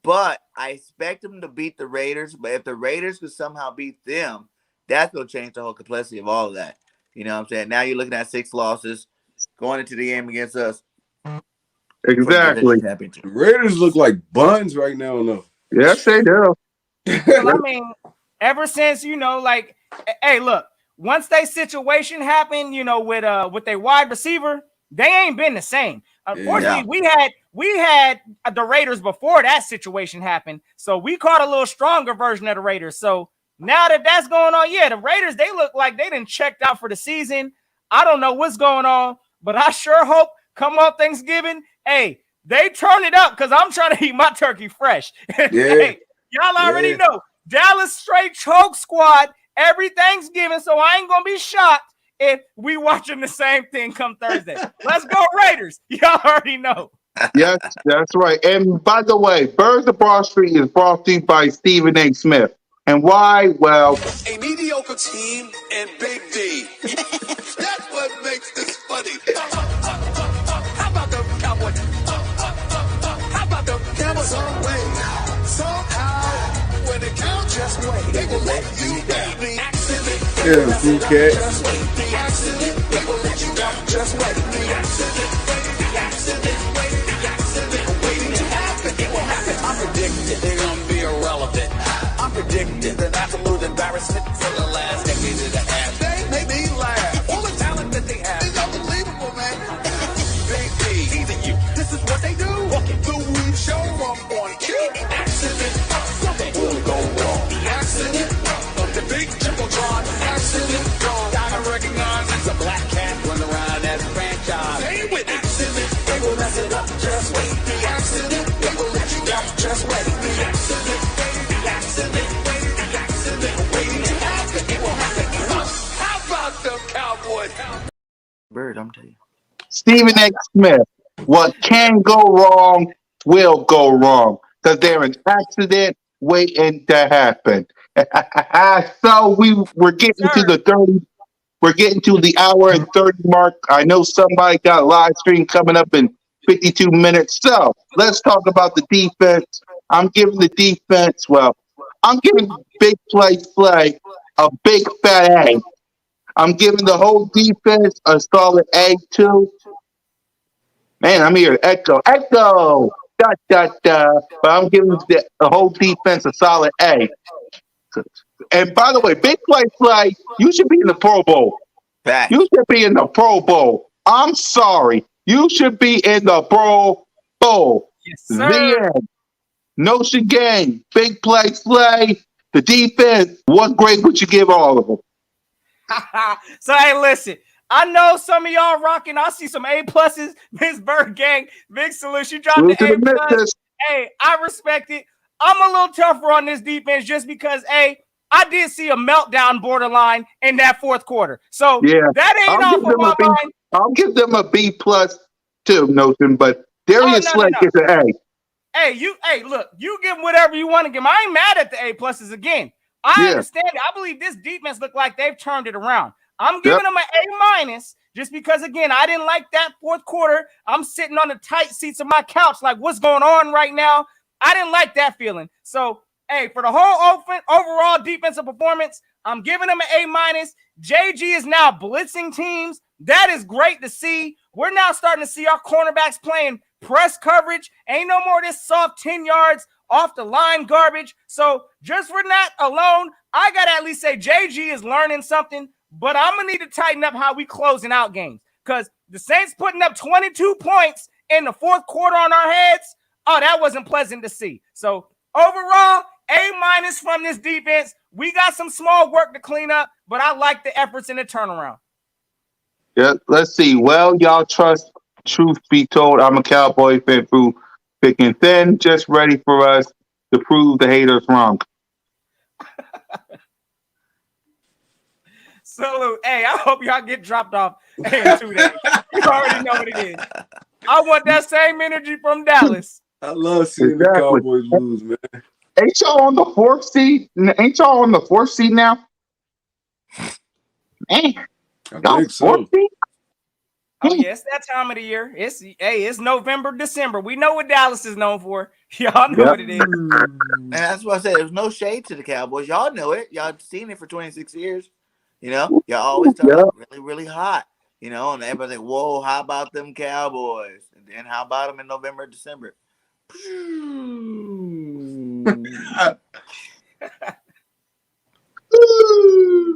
But I expect them to beat the Raiders. But if the Raiders could somehow beat them, that's going to change the whole complexity of all of that. You know what I'm saying? Now you're looking at 6 losses going into the game against us for the Exactly. division championship. Raiders look like buns right now, though. Yes, they do. Well, I mean, ever since like, hey, look, once they situation happened, with their wide receiver, they ain't been the same. Unfortunately, we had the Raiders before that situation happened, so we caught a little stronger version of the Raiders. So now that that's going on, yeah, the Raiders, they look like they done checked out for the season. I don't know what's going on, but I sure hope come on Thanksgiving, hey, they turn it up because I'm trying to eat my turkey fresh. Yeah. Hey, y'all already know Dallas straight choke squad every Thanksgiving, so I ain't gonna be shocked if we watching the same thing come Thursday. Let's go Raiders. Y'all already know. Yes, that's right. And by the way, Birds of Broad Street is brought to you by Stephen A. Smith. And why? Well, A mediocre team and Big D. That's what makes this funny. How about them Cowboys? How about them Cowboys? Some way, somehow, when they count, just wait. They will let you down. The accident. Yeah, cool cat. Just wait. The accident. They will let you down. Just wait. The accident. The accident. The accident. Waiting to happen. It will happen. I'm predicting they're gonna be irrelevant. I'm predicting an absolute embarrassment for the last decade and a half. They make me laugh. All the talent that they have is unbelievable, man. Big D, teasing you. This is what they do. The weed show up on cue. Accident. Something will go wrong. The accident of the big Jumbotron. Accident. Gotta recognize it's a black cat running around that franchise. Say with accident. They will mess it up. Just wait. The accident. They will let you down. Just wait. The accident. The accident. The accident. Waiting to happen. It will happen. How about them Cowboys? Bird, I'm telling you. Stephen A. Smith, what can go wrong will go wrong because they're an accident waiting to happen. So we're getting to the 30. We're getting to the hour and 30 mark. I know somebody got a live stream coming up in 52 minutes. So let's talk about the defense. I'm giving the defense, I'm giving big play a big fat A. I'm giving the whole defense a solid A too. Man, I'm here. Echo. Da, da, da. But I'm giving the whole defense a solid A. And by the way, big play, you should be in the Pro Bowl. Fact. You should be in the Pro Bowl. I'm sorry. You should be in the Pro Bowl. Yes, The sir. end. Notion game. Big play. The defense. What grade would you give all of them? So hey, listen. I know some of y'all rocking. I see some A pluses. Miss Bird Gang, big salute. You dropped Salute the to A the plus. missus. Hey, I respect it. I'm a little tougher on this defense just because, I did see a meltdown borderline in that fourth quarter. So Yeah. that ain't I'll off give of them my a B. mind. I'll give them a B plus too, Notion. But Darius no. Slay gets an A. Hey, look, you give whatever you want to give. I ain't mad at the A pluses again. I understand it. I believe this defense looked like they've turned it around. I'm giving them an A minus just because, again, I didn't like that fourth quarter. I'm sitting on the tight seats of my couch like, what's going on right now? I didn't like that feeling. So, for the whole overall defensive performance, I'm giving them an A minus. JG is now blitzing teams. That is great to see. We're now starting to see our cornerbacks playing press coverage. Ain't no more of this soft 10 yards off the line garbage. So just for that alone, I got to at least say JG is learning something, but I'm going to need to tighten up how we closing out games because the Saints putting up 22 points in the fourth quarter on our heads. Oh, that wasn't pleasant to see. So overall, A minus from this defense. We got some small work to clean up, but I like the efforts in the turnaround. Yeah, let's see. Well, y'all trust, truth be told, I'm a Cowboy fan through thick and thin, just ready for us to prove the haters wrong. Salute. Hey, I hope y'all get dropped off in 2 days. You already know what it is. I want that same energy from Dallas. I love seeing the Cowboys lose, man. Ain't y'all on the fourth seed? Ain't y'all on the fourth seed now? Man, I think so. Oh, yeah, it's that time of the year. It's November, December. We know what Dallas is known for. Y'all know what it is. And that's what I said. There's no shade to the Cowboys. Y'all know it. Y'all seen it for 26 years. You know, y'all always start out really, really hot. You know, and everybody's like, whoa, how about them Cowboys? And then how about them in November, December?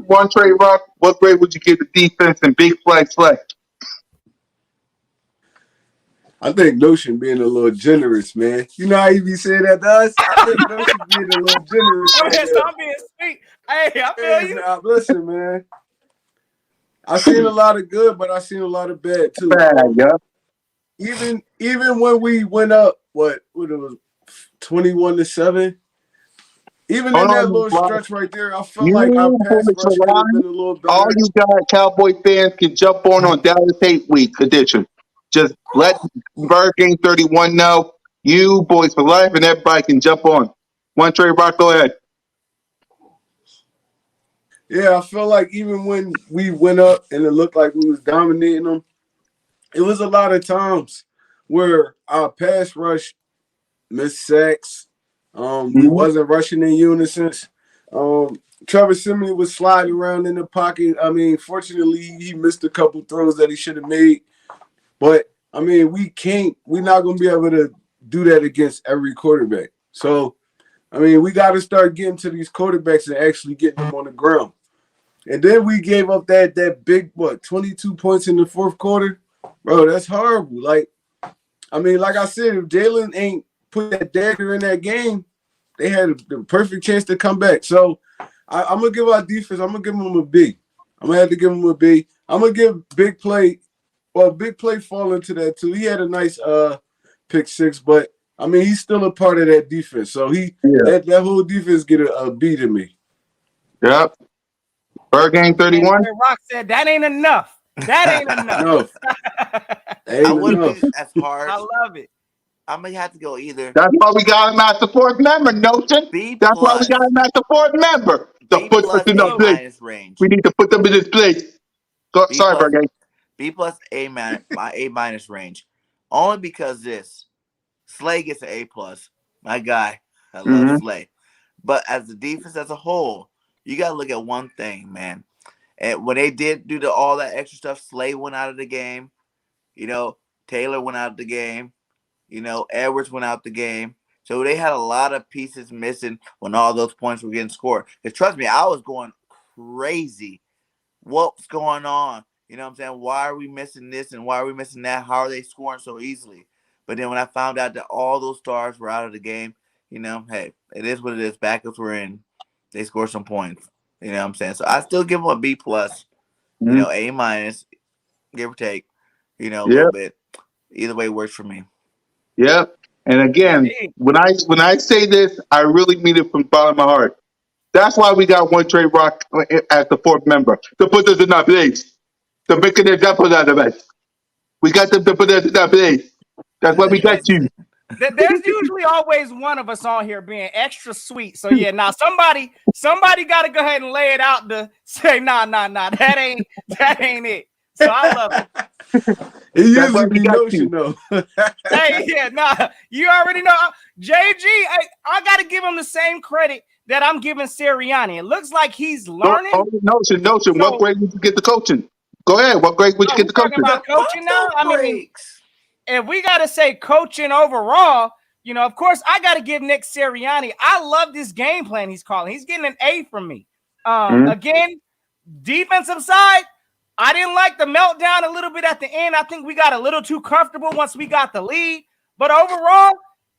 One trade rock. What grade would you give the defense and big play? I think Notion being a little generous, man. You know how you be saying that to us? I think Notion being a little generous. I'm being sweet. Hey, I feel you. Now, listen, man. I seen a lot of good, but I seen a lot of bad too. Even when we went up, what it was 21-7. Even in Hold that on, little Rock. stretch right there, I felt like our You pass boys rush could have alive. been a little All better. you guys, Cowboy fans, can jump on Dallas Hate Week edition. Just let Bird Game 31 know. You boys for life, and everybody can jump on. One Trey Rock, go ahead. Yeah, I felt like even when we went up and it looked like we was dominating them, it was a lot of times where our pass rush missed sacks. We Mhm. wasn't rushing in unison. Um, Trevor Simeon was sliding around in the pocket. I mean, fortunately, he missed a couple throws that he should have made. But I mean, we're not gonna be able to do that against every quarterback. So I mean, we got to start getting to these quarterbacks and actually getting them on the ground. And then we gave up that big 22 points in the fourth quarter, bro. That's horrible. Like, I mean, like I said, if Jalen ain't put that dagger in that game, they had the perfect chance to come back. So I'm gonna give our defense. I'm gonna give them a B. I'm gonna have to give them a B. I'm gonna give big play. Well, big play fall into that too. He had a nice pick six, but I mean he's still a part of that defense. So Yeah. that whole defense get a B to me. Yep. Bird Game And 31. Rock said that ain't enough. That ain't enough. No, I ain't wouldn't enough. be as I harsh. love it. I'm gonna have to go either That's why we got him as the fourth member, Notion. B That's why we got plus, him as the fourth member. To B put us plus, in the A So place. minus range. We need to put them in this place. Go, B sorry, plus, Bird Game. B plus, my A minus range. Only because this Slay gets an A plus. My guy, I love Mm-hmm. Slay. But as the defense as a whole, you gotta look at one thing, man. And when they did do all that extra stuff, Slay went out of the game. You know, Taylor went out of the game. You know, Edwards went out the game. So they had a lot of pieces missing when all those points were getting scored. Because trust me, I was going crazy. What's going on? You know what I'm saying? Why are we missing this and why are we missing that? How are they scoring so easily? But then when I found out that all those stars were out of the game, you know, hey, it is what it is. Backups were in. They scored some points. You know what I'm saying? So I still give them a B plus, you Mm-hmm. know, A minus, give or take, you know, a little Yep. bit. Either way works for me. Yep. And again, indeed. when I say this, I really mean it from the bottom of my heart. That's why we got one Trey Rock as the fourth member to put us in that place, to make an example out of us. We got them to put us in that place. That's why we got you. There's usually always one of us on here being extra sweet. So yeah, now somebody got to go ahead and lay it out to say, nah, that ain't it. So I love it. It That's why usually we be got notion you. though. Hey, yeah, nah, you already know. JG, I got to give him the same credit that I'm giving Sirianni. It looks like he's learning. Notion. What So, grade did you get the coaching? Go ahead. What grade would you oh, get we the talking coaching? about coaching now? I mean, Breaks. if we got to say coaching overall, of course, I got to give Nick Sirianni. I love this game plan he's calling. He's getting an A from me. Mm-hmm. Again, defensive side, I didn't like the meltdown a little bit at the end. I think we got a little too comfortable once we got the lead. But overall,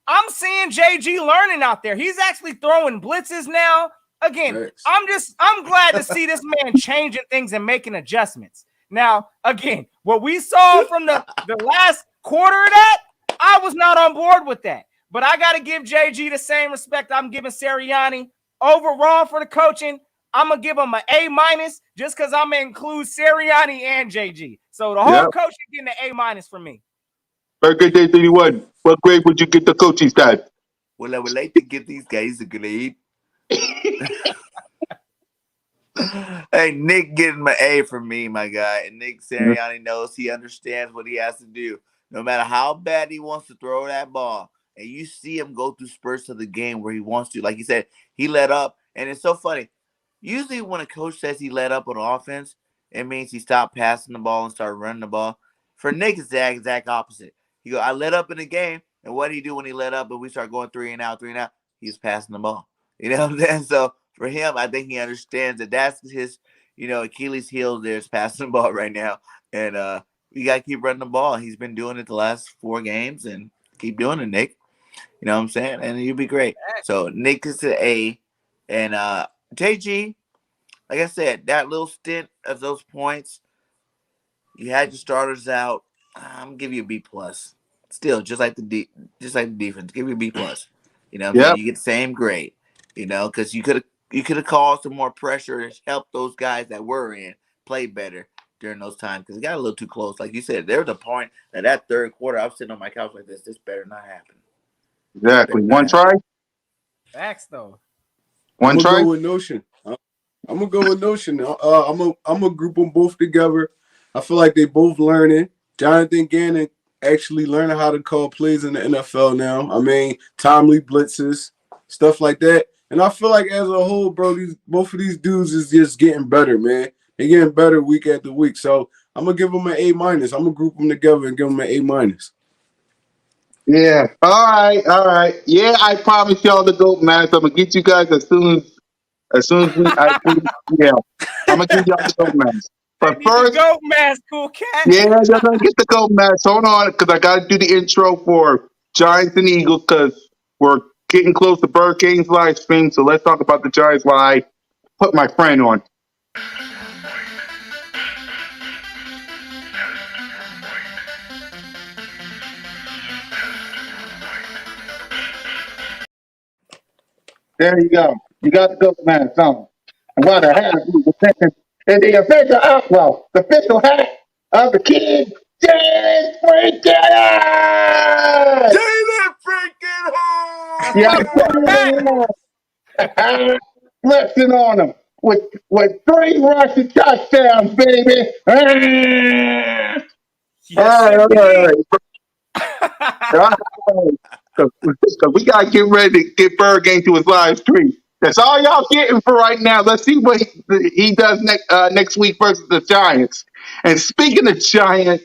I'm seeing JG learning out there. He's actually throwing blitzes now. Again, Facts. I'm glad to see this man changing things and making adjustments. Now, again, what we saw from the last quarter of that, I was not on board with that. But I got to give JG the same respect I'm giving Sirianni. Overall for the coaching, I'm gonna give him an A minus just because I'm gonna include Sirianni and JG. So the whole Yep. coaching getting an A minus from me. Birthday Day 31. What grade would you get the coaching side? Well, I would like to give these guys a grade. Hey, Nick getting my A from me, my guy. And Nick Sirianni knows he understands what he has to do. No matter how bad he wants to throw that ball, and you see him go through spurts of the game where he wants to. Like he said, he let up. And it's so funny. Usually when a coach says he let up on offense, it means he stopped passing the ball and started running the ball. For Nick, it's the exact opposite. He go, I let up in the game, and what did he do when he let up and we start going 3 and out? He was passing the ball. You know what I'm saying? So for him, I think he understands that that's his, Achilles heel. There's passing the ball right now, and we gotta keep running the ball. He's been doing it the last 4 games, and keep doing it, Nick. You know what I'm saying? And you'll be great. So Nick is an A, and JG, like I said, that little stint of those points, you had your starters out. I'm gonna give you a B plus. Still, just like the defense, give you a B plus. You know what I'm saying? Yep. You get the same grade. because you could have caused some more pressure and helped those guys that were in play better during those times because it got a little too close. Like you said, there was a point that third quarter, I was sitting on my couch like this. This better not happen. Exactly. One try. Facts though. I'm One gonna try. go with Notion. I'm gonna go with Notion. I'm gonna group them both together. I feel like they both learning. Jonathan Gannon actually learning how to call plays in the NFL now. I mean, timely blitzes, stuff like that. And I feel like as a whole, bro, both of these dudes is just getting better, man. They're getting better week after week. So I'm gonna give them an A minus. I'm gonna group them together and give them an A minus. Yeah. All right. All right. Yeah, I promise y'all the GOAT match. I'm gonna get you guys as soon as yeah. I'm gonna give y'all the GOAT match. They But need the first, goat mask, cool cat. yeah, you're gonna get the GOAT match. Hold on, because I gotta do the intro for Giants and Eagles because we're getting close to Bird Game's live stream. So let's talk about the Giants while I put my friend on. There you go. You got the GOAT match on. And what I have is the official outlaw, the official hat of the King, Jalen freaking Jalen freaking That's Yeah, my quarterback. flexing on him with 3 rushing touchdowns, baby. Yes, All indeed. right. Because we got to get ready to get Bird Game to his live stream. That's all y'all getting for right now. Let's see what he does next week versus the Giants. And speaking of Giants,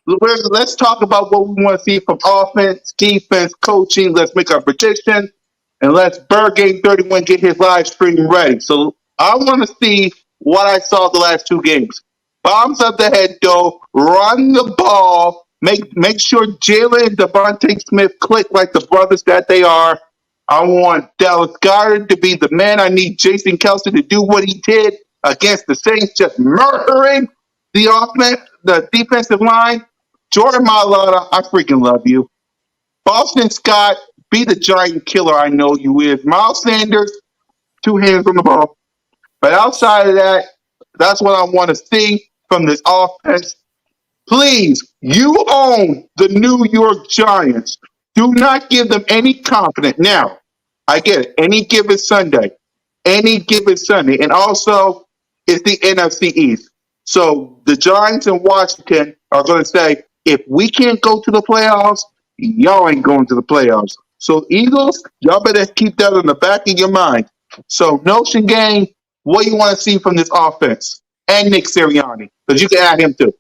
let's talk about what we want to see from offense, defense, coaching. Let's make our prediction. And let's Bird Game 31 get his live stream ready. So I want to see what I saw the last 2 games. Bombs up the head, though. Run the ball. Make sure Jalen and Devontae Smith click like the brothers that they are. I want Dallas Goddard to be the man. I need Jason Kelsey to do what he did against the Saints, just murdering the defensive line. Jordan Mailata, I freaking love you. Boston Scott, be the giant killer I know you is. Miles Sanders, 2 hands on the ball. But outside of that, that's what I want to see from this offense. Please, you own the New York Giants. Do not give them any confidence. Now, I get it. Any given Sunday. Any given Sunday. And also, it's the NFC East. So the Giants and Washington are going to say, if we can't go to the playoffs, y'all ain't going to the playoffs. So Eagles, y'all better keep that in the back of your mind. So Notion Gang, what do you want to see from this offense? And Nick Sirianni, because you can add him too.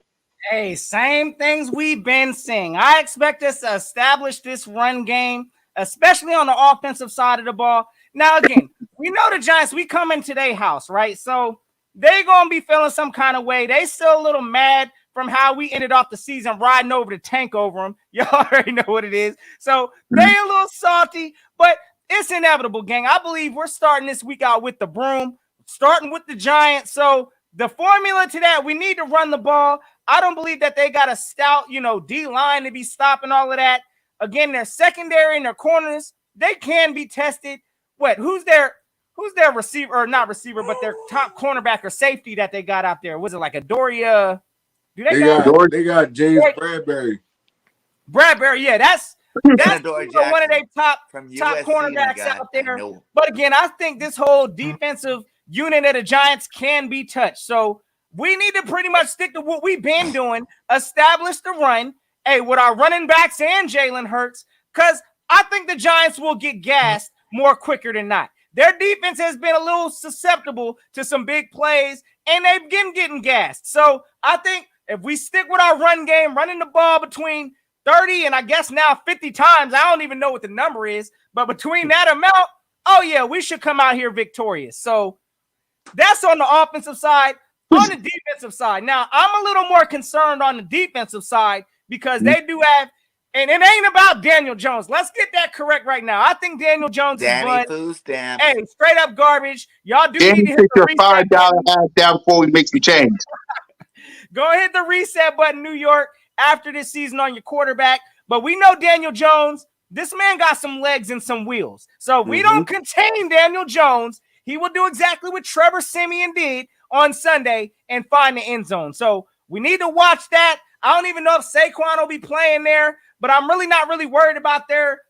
Hey, same things we've been seeing. I expect us to establish this run game, especially on the offensive side of the ball. Now, again, we know the Giants, we come into their house, right? So they're going to be feeling some kind of way. They still a little mad from how we ended off the season riding over the tank over them. Y'all already know what it is. So they a little salty, but it's inevitable, gang. I believe we're starting this week out with the broom, starting with the Giants. So the formula to that, we need to run the ball. I don't believe that they got a stout, D-line to be stopping all of that. Again, their secondary and their corners, they can be tested. Who's their receiver, or not receiver, but their top cornerback or safety that they got out there? Was it like a Doria? They got James Bradbury. Bradbury, yeah, that's one of their top cornerbacks out there. But again, I think this whole defensive unit of the Giants can be touched. So we need to pretty much stick to what we've been doing, establish the run, with our running backs and Jalen Hurts, because I think the Giants will get gassed more quicker than not. Their defense has been a little susceptible to some big plays, and they've been getting gassed. So I think if we stick with our run game, running the ball between 30 and I guess now 50 times, I don't even know what the number is, but between that amount, oh yeah, we should come out here victorious. So that's on the offensive side. On the defensive side, now I'm a little more concerned on the defensive side because they do have, and it ain't about Daniel Jones. Let's get that correct right now. I think Daniel Jones is food stamp. Hey, straight up garbage. Y'all do need to hit the reset $5 ad down before he makes me change. Go hit the reset button, New York, after this season on your quarterback. But we know Daniel Jones, this man got some legs and some wheels. So if we don't contain Daniel Jones, he will do exactly what Trevor Siemian did on Sunday and find the end zone. So we need to watch that. I don't even know if Saquon will be playing there, but I'm really not really worried about their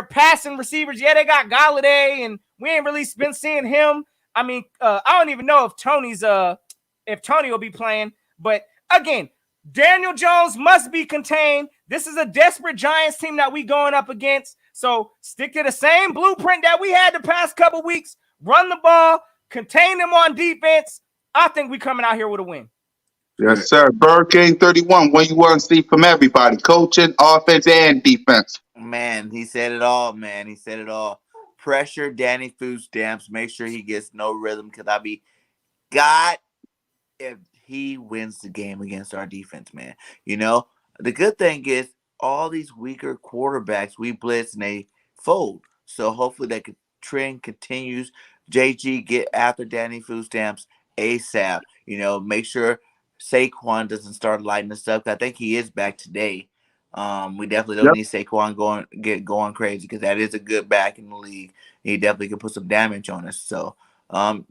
passing receivers. Yeah, they got Galladay, and we ain't really been seeing him. I mean, I don't even know if Tony will be playing. But again, Daniel Jones must be contained. This is a desperate Giants team that we going up against. So stick to the same blueprint that we had the past couple weeks. Run the ball, contain them on defense. I think we coming out here with a win. Yes, sir. Bird Game 31. What you want to see from everybody? Coaching, offense, and defense. Man, he said it all, man. He said it all. Pressure Danny Food Stamps. Make sure he gets no rhythm because God, if he wins the game against our defense, man. You know, the good thing is all these weaker quarterbacks, we blitz and they fold. So hopefully that trend continues. JG, get after Danny Food Stamps ASAP. You know, make sure Saquon doesn't start lighting us up. I think he is back today. We definitely don't need Saquon going crazy because that is a good back in the league. He definitely can put some damage on us. So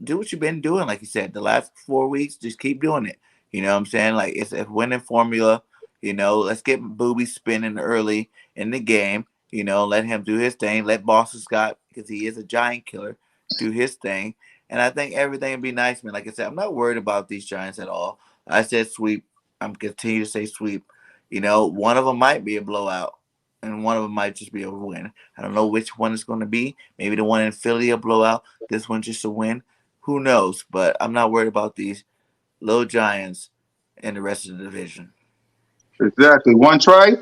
do what you've been doing, like you said, the last 4 weeks. Just keep doing it. You know what I'm saying? Like it's a winning formula. You know, let's get Booby spinning early in the game. You know, let him do his thing. Let Boston Scott, because he is a giant killer, do his thing. And I think everything will be nice, man. Like I said, I'm not worried about these Giants at all. I said sweep. I'm continue to say sweep. You know, one of them might be a blowout, and one of them might just be a win. I don't know which one it's going to be. Maybe the one in Philly a blowout. This one just a win. Who knows? But I'm not worried about these little Giants and the rest of the division. Exactly. One try.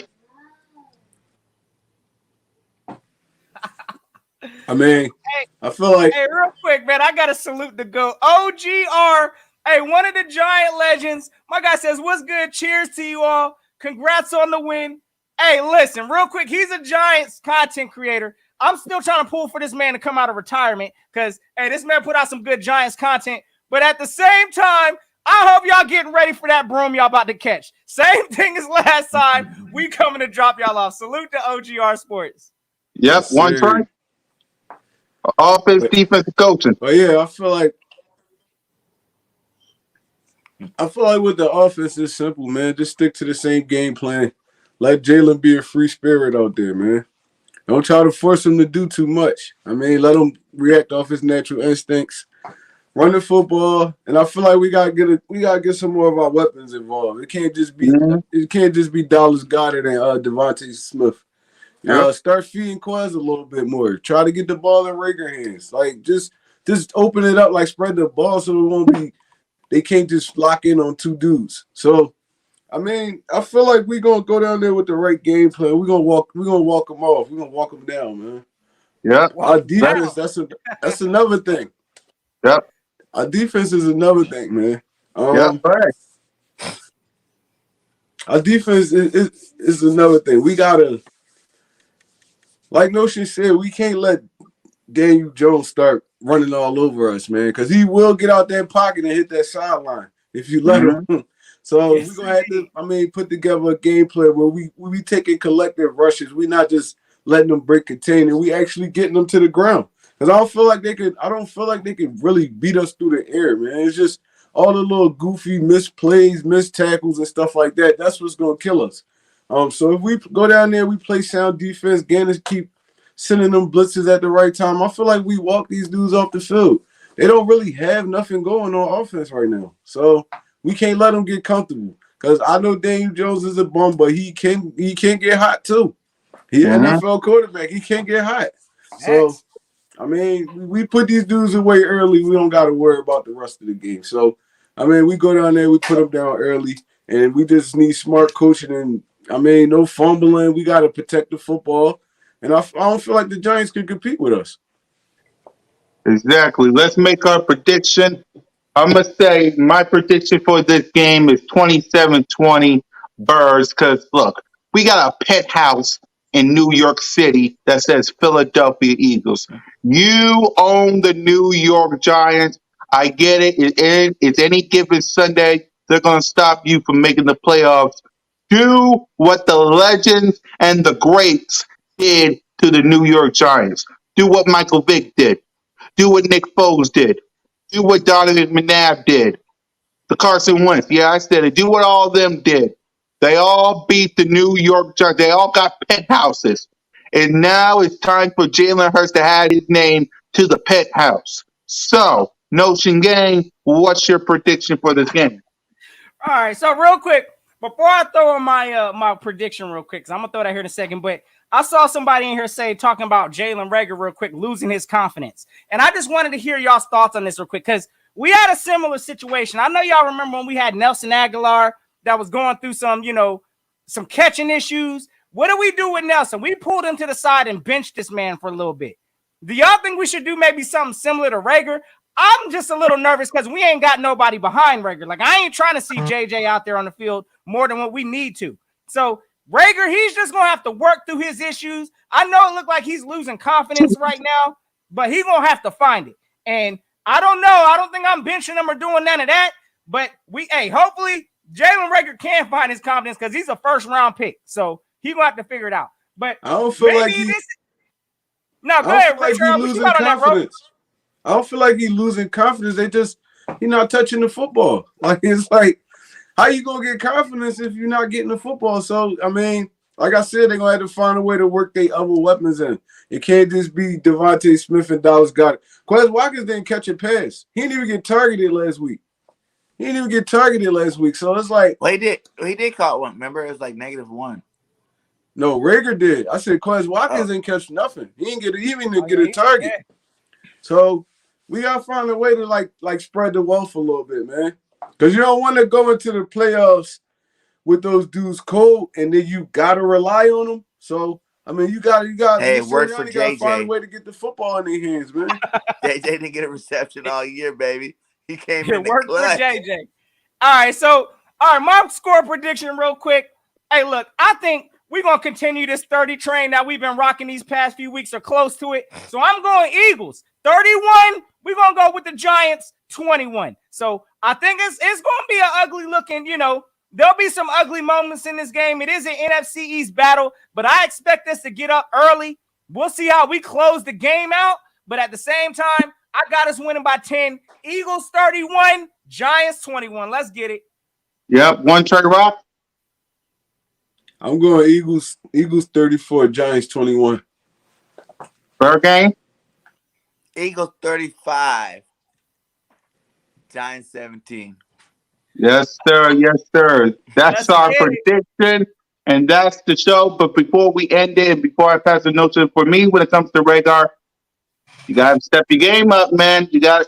I mean, I feel like. Hey, real quick, man, I got to salute the GOAT. OGR, hey, one of the Giant legends. My guy says, what's good? Cheers to you all. Congrats on the win. Hey, listen, real quick. He's a Giants content creator. I'm still trying to pull for this man to come out of retirement because, hey, this man put out some good Giants content. But at the same time, I hope y'all getting ready for that broom y'all about to catch. Same thing as last time. We coming to drop y'all off. Salute to OGR Sports. Yep, Yes, one try. sir. Offense, defense, and coaching. But yeah, I feel like with the offense, it's simple, man. Just stick to the same game plan. Let Jalen be a free spirit out there, man. Don't try to force him to do too much. I mean, let him react off his natural instincts. Run the football, and I feel like we gotta get some more of our weapons involved. It can't just be Dallas Goedert and Devontae Smith. Start feeding Quez a little bit more. Try to get the ball in Rager hands. Like just open it up, like spread the ball so it won't be. They can't just lock in on two dudes. So, I mean, I feel like we're gonna go down there with the right game plan. We're gonna walk them off. We're gonna walk them down, man. Yeah. Our defense, that's another thing. Yep. Our defense is another thing, man. Right. Our defense is another thing. We gotta, like Notion said, we can't let Daniel Jones start running all over us, man, because he will get out that pocket and hit that sideline if you let him. So we're gonna have to, put together a game plan where we taking collective rushes. We not just letting them break container. We actually getting them to the ground. Because I don't feel like they could really beat us through the air, man. It's just all the little goofy missed plays, missed tackles, and stuff like that. That's what's gonna kill us. So if we go down there, we play sound defense, Ganners keep sending them blitzes at the right time. I feel like we walk these dudes off the field. They don't really have nothing going on offense right now. So we can't let them get comfortable. Because I know Daniel Jones is a bum, but he can get hot too. He's an NFL quarterback. He can't get hot. So we put these dudes away early. We don't got to worry about the rest of the game. So, we go down there, we put them down early, and we just need smart coaching and, no fumbling. We got to protect the football. And I don't feel like the Giants can compete with us. Exactly. Let's make our prediction. I'm going to say my prediction for this game is 27-20 Birds because, look, we got a pet house in New York City that says Philadelphia Eagles. You own the New York Giants. I get it. It's any given Sunday. They're going to stop you from making the playoffs. Do what the legends and the greats did to the New York Giants. Do what Michael Vick did. Do what Nick Foles did. Do what Donovan McNabb did. The Carson Wentz. Yeah, I said it. Do what all of them did. They all beat the New York Giants. They all got penthouses. And now it's time for Jalen Hurts to add his name to the penthouse. So, Notion Gang, what's your prediction for this game? All right, so real quick, before I throw in my prediction real quick, because I'm going to throw that here in a second, but I saw somebody in here talking about Jalen Reagor real quick, losing his confidence. And I just wanted to hear y'all's thoughts on this real quick, because we had a similar situation. I know y'all remember when we had Nelson Aguilar that was going through some catching issues. What do we do with Nelson? We pulled him to the side and benched this man for a little bit. Do y'all think we should do maybe something similar to Reagor? I'm just a little nervous because we ain't got nobody behind Reagor. Like, I ain't trying to see JJ out there on the field more than what we need to. So Reagor, he's just going to have to work through his issues. I know it looked like he's losing confidence right now, but he's going to have to find it. And I don't know. I don't think I'm benching him or doing none of that. But hopefully Jalen Reagor can find his confidence because he's a first-round pick. So he's going to have to figure it out. But I don't feel like he's losing confidence. I don't feel like he's losing confidence. He's not touching the football. Like, it's like, how you gonna get confidence if you're not getting the football? So, I mean, like I said, they're gonna have to find a way to work their other weapons in. It can't just be Devontae Smith and Dallas Goedert. Quez Watkins didn't catch a pass. He didn't even get targeted last week. So it's like, well, he did caught one. Remember, it was like -1. No, Reagor did. I said Quez Watkins didn't catch nothing. He didn't get a target. Yeah. So we gotta find a way to like spread the wealth a little bit, man. Because you don't want to go into the playoffs with those dudes cold, and then you gotta rely on them. So I mean, you got. Hey, it works for JJ. Gotta find a way to get the football in their hands, man. JJ didn't get a reception all year, baby. He came in. It worked for JJ. All right, my score prediction real quick. Hey, look, I think we're going to continue this 30 train that we've been rocking these past few weeks or close to it. So I'm going Eagles 31. We're going to go with the Giants 21. So I think it's going to be an ugly looking, there'll be some ugly moments in this game. It is an NFC East battle, but I expect us to get up early. We'll see how we close the game out. But at the same time, I got us winning by 10. Eagles 31, Giants 21. Let's get it. Yep. One Trey Rock. I'm going Eagles 34, Giants 21. Fair game. Eagles 35, Giants 17. Yes, sir. Yes, sir. That's our prediction, and that's the show. But before we end it, and before I pass the notion, for me, when it comes to Reagor, you got to step your game up, man. Yeah,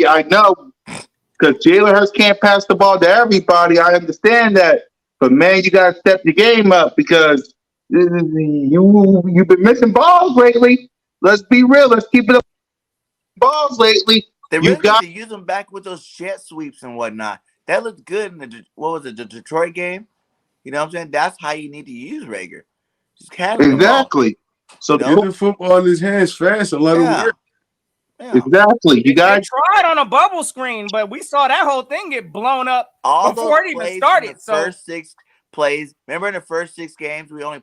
I know, because Jalen Hurts can't pass the ball to everybody. I understand that. But, man, you got to step your game up because you've been missing balls lately. Let's be real. Let's keep it up. Balls lately. They really need to use them back with those jet sweeps and whatnot. That looked good in the Detroit game? You know what I'm saying? That's how you need to use Reagor. Just exactly. So get the football in his hands fast and let him work. Yeah. Exactly. You got to try it on a bubble screen, but we saw that whole thing get blown up before it even started. First 6 plays. Remember in the first 6 games we only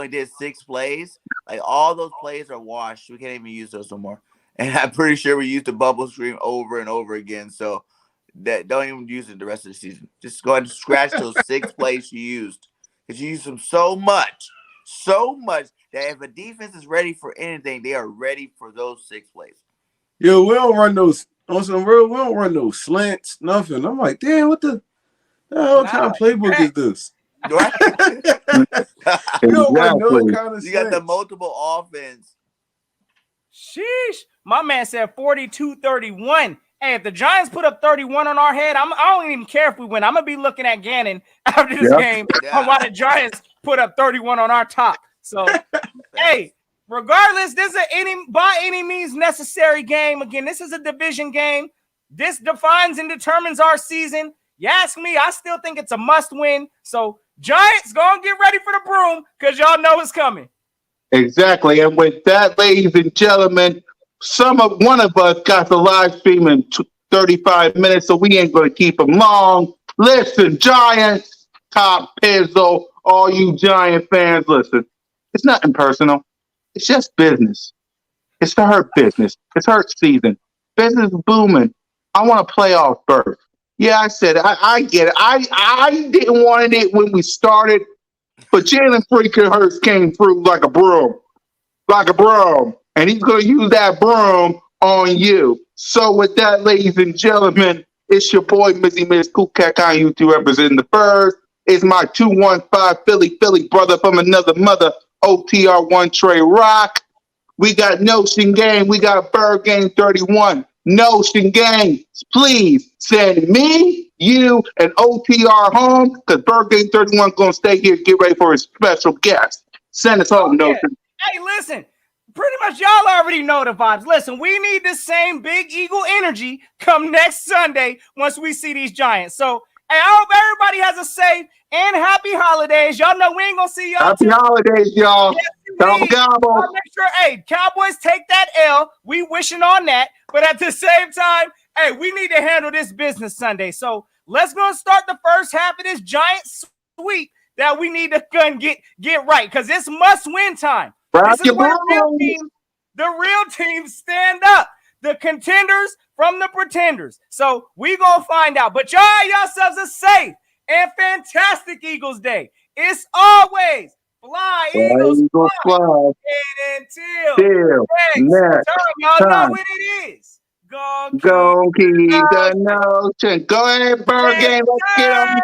did 6 plays. Like all those plays are washed. We can't even use those no more. And I'm pretty sure we used the bubble screen over and over again. So that don't even use it the rest of the season. Just go ahead and scratch those 6 plays you used. Because you used them so much that if a defense is ready for anything, they are ready for those 6 plays. Yo, we don't run those on some real. We don't run those slants, nothing. I'm like, damn, what the hell kind of playbook is this? Right? We don't run no kind of slants. You got the multiple offense. Sheesh. My man said 42-31. Hey, if the Giants put up 31 on our head, I don't even care if we win. I'm going to be looking at Gannon after this game on why the Giants put up 31 on our top. So, hey, regardless, this is by any means necessary game. Again, this is a division game. This defines and determines our season. You ask me, I still think it's a must-win. So, Giants, go and get ready for the broom because y'all know it's coming. Exactly. And with that, ladies and gentlemen, one of us got the live stream in 35 minutes, so we ain't going to keep them long. Listen, Giants, Top Pizzle, all you Giant fans, listen. It's nothing personal. It's just business. It's her business. It's her season. Business is booming. I want a playoff berth. Yeah, I said it. I get it. I didn't want it when we started, but Jalen freaking Hurts came through like a broom, and he's gonna use that broom on you. So with that, ladies and gentlemen, it's your boy Mizzy Miz Kukak on YouTube representing the Birds. It's my 215 Philly brother from another mother, OTR1 Trey Rock. We got Notion Gang. We got Bird Gang 31. Notion Gang, please send me, you, and OTR home because Bird Gang 31 going to stay here, get ready for his special guest. Send us home, Yeah. Notion. Hey, listen, pretty much y'all already know the vibes. Listen, we need the same Big Eagle energy come next Sunday once we see these Giants. So, hey, I hope everybody has a safe and happy holidays. Y'all know we ain't going to see y'all. Happy holidays, y'all. Yes, Go indeed. Gobble. Make sure, hey, Cowboys take that L. We wishing on that. But at the same time, hey, we need to handle this business Sunday. So let's go and start the first half of this giant sweep that we need to get right because it's must-win time. This is where the real teams stand up. The contenders from the pretenders. So we gonna find out. But y'all have yourselves a safe and fantastic Eagles Day. It's always fly, Eagles, fly. And until next time, y'all know what it is. Go keep the notion. Go ahead, Bird Gang. Let's get on the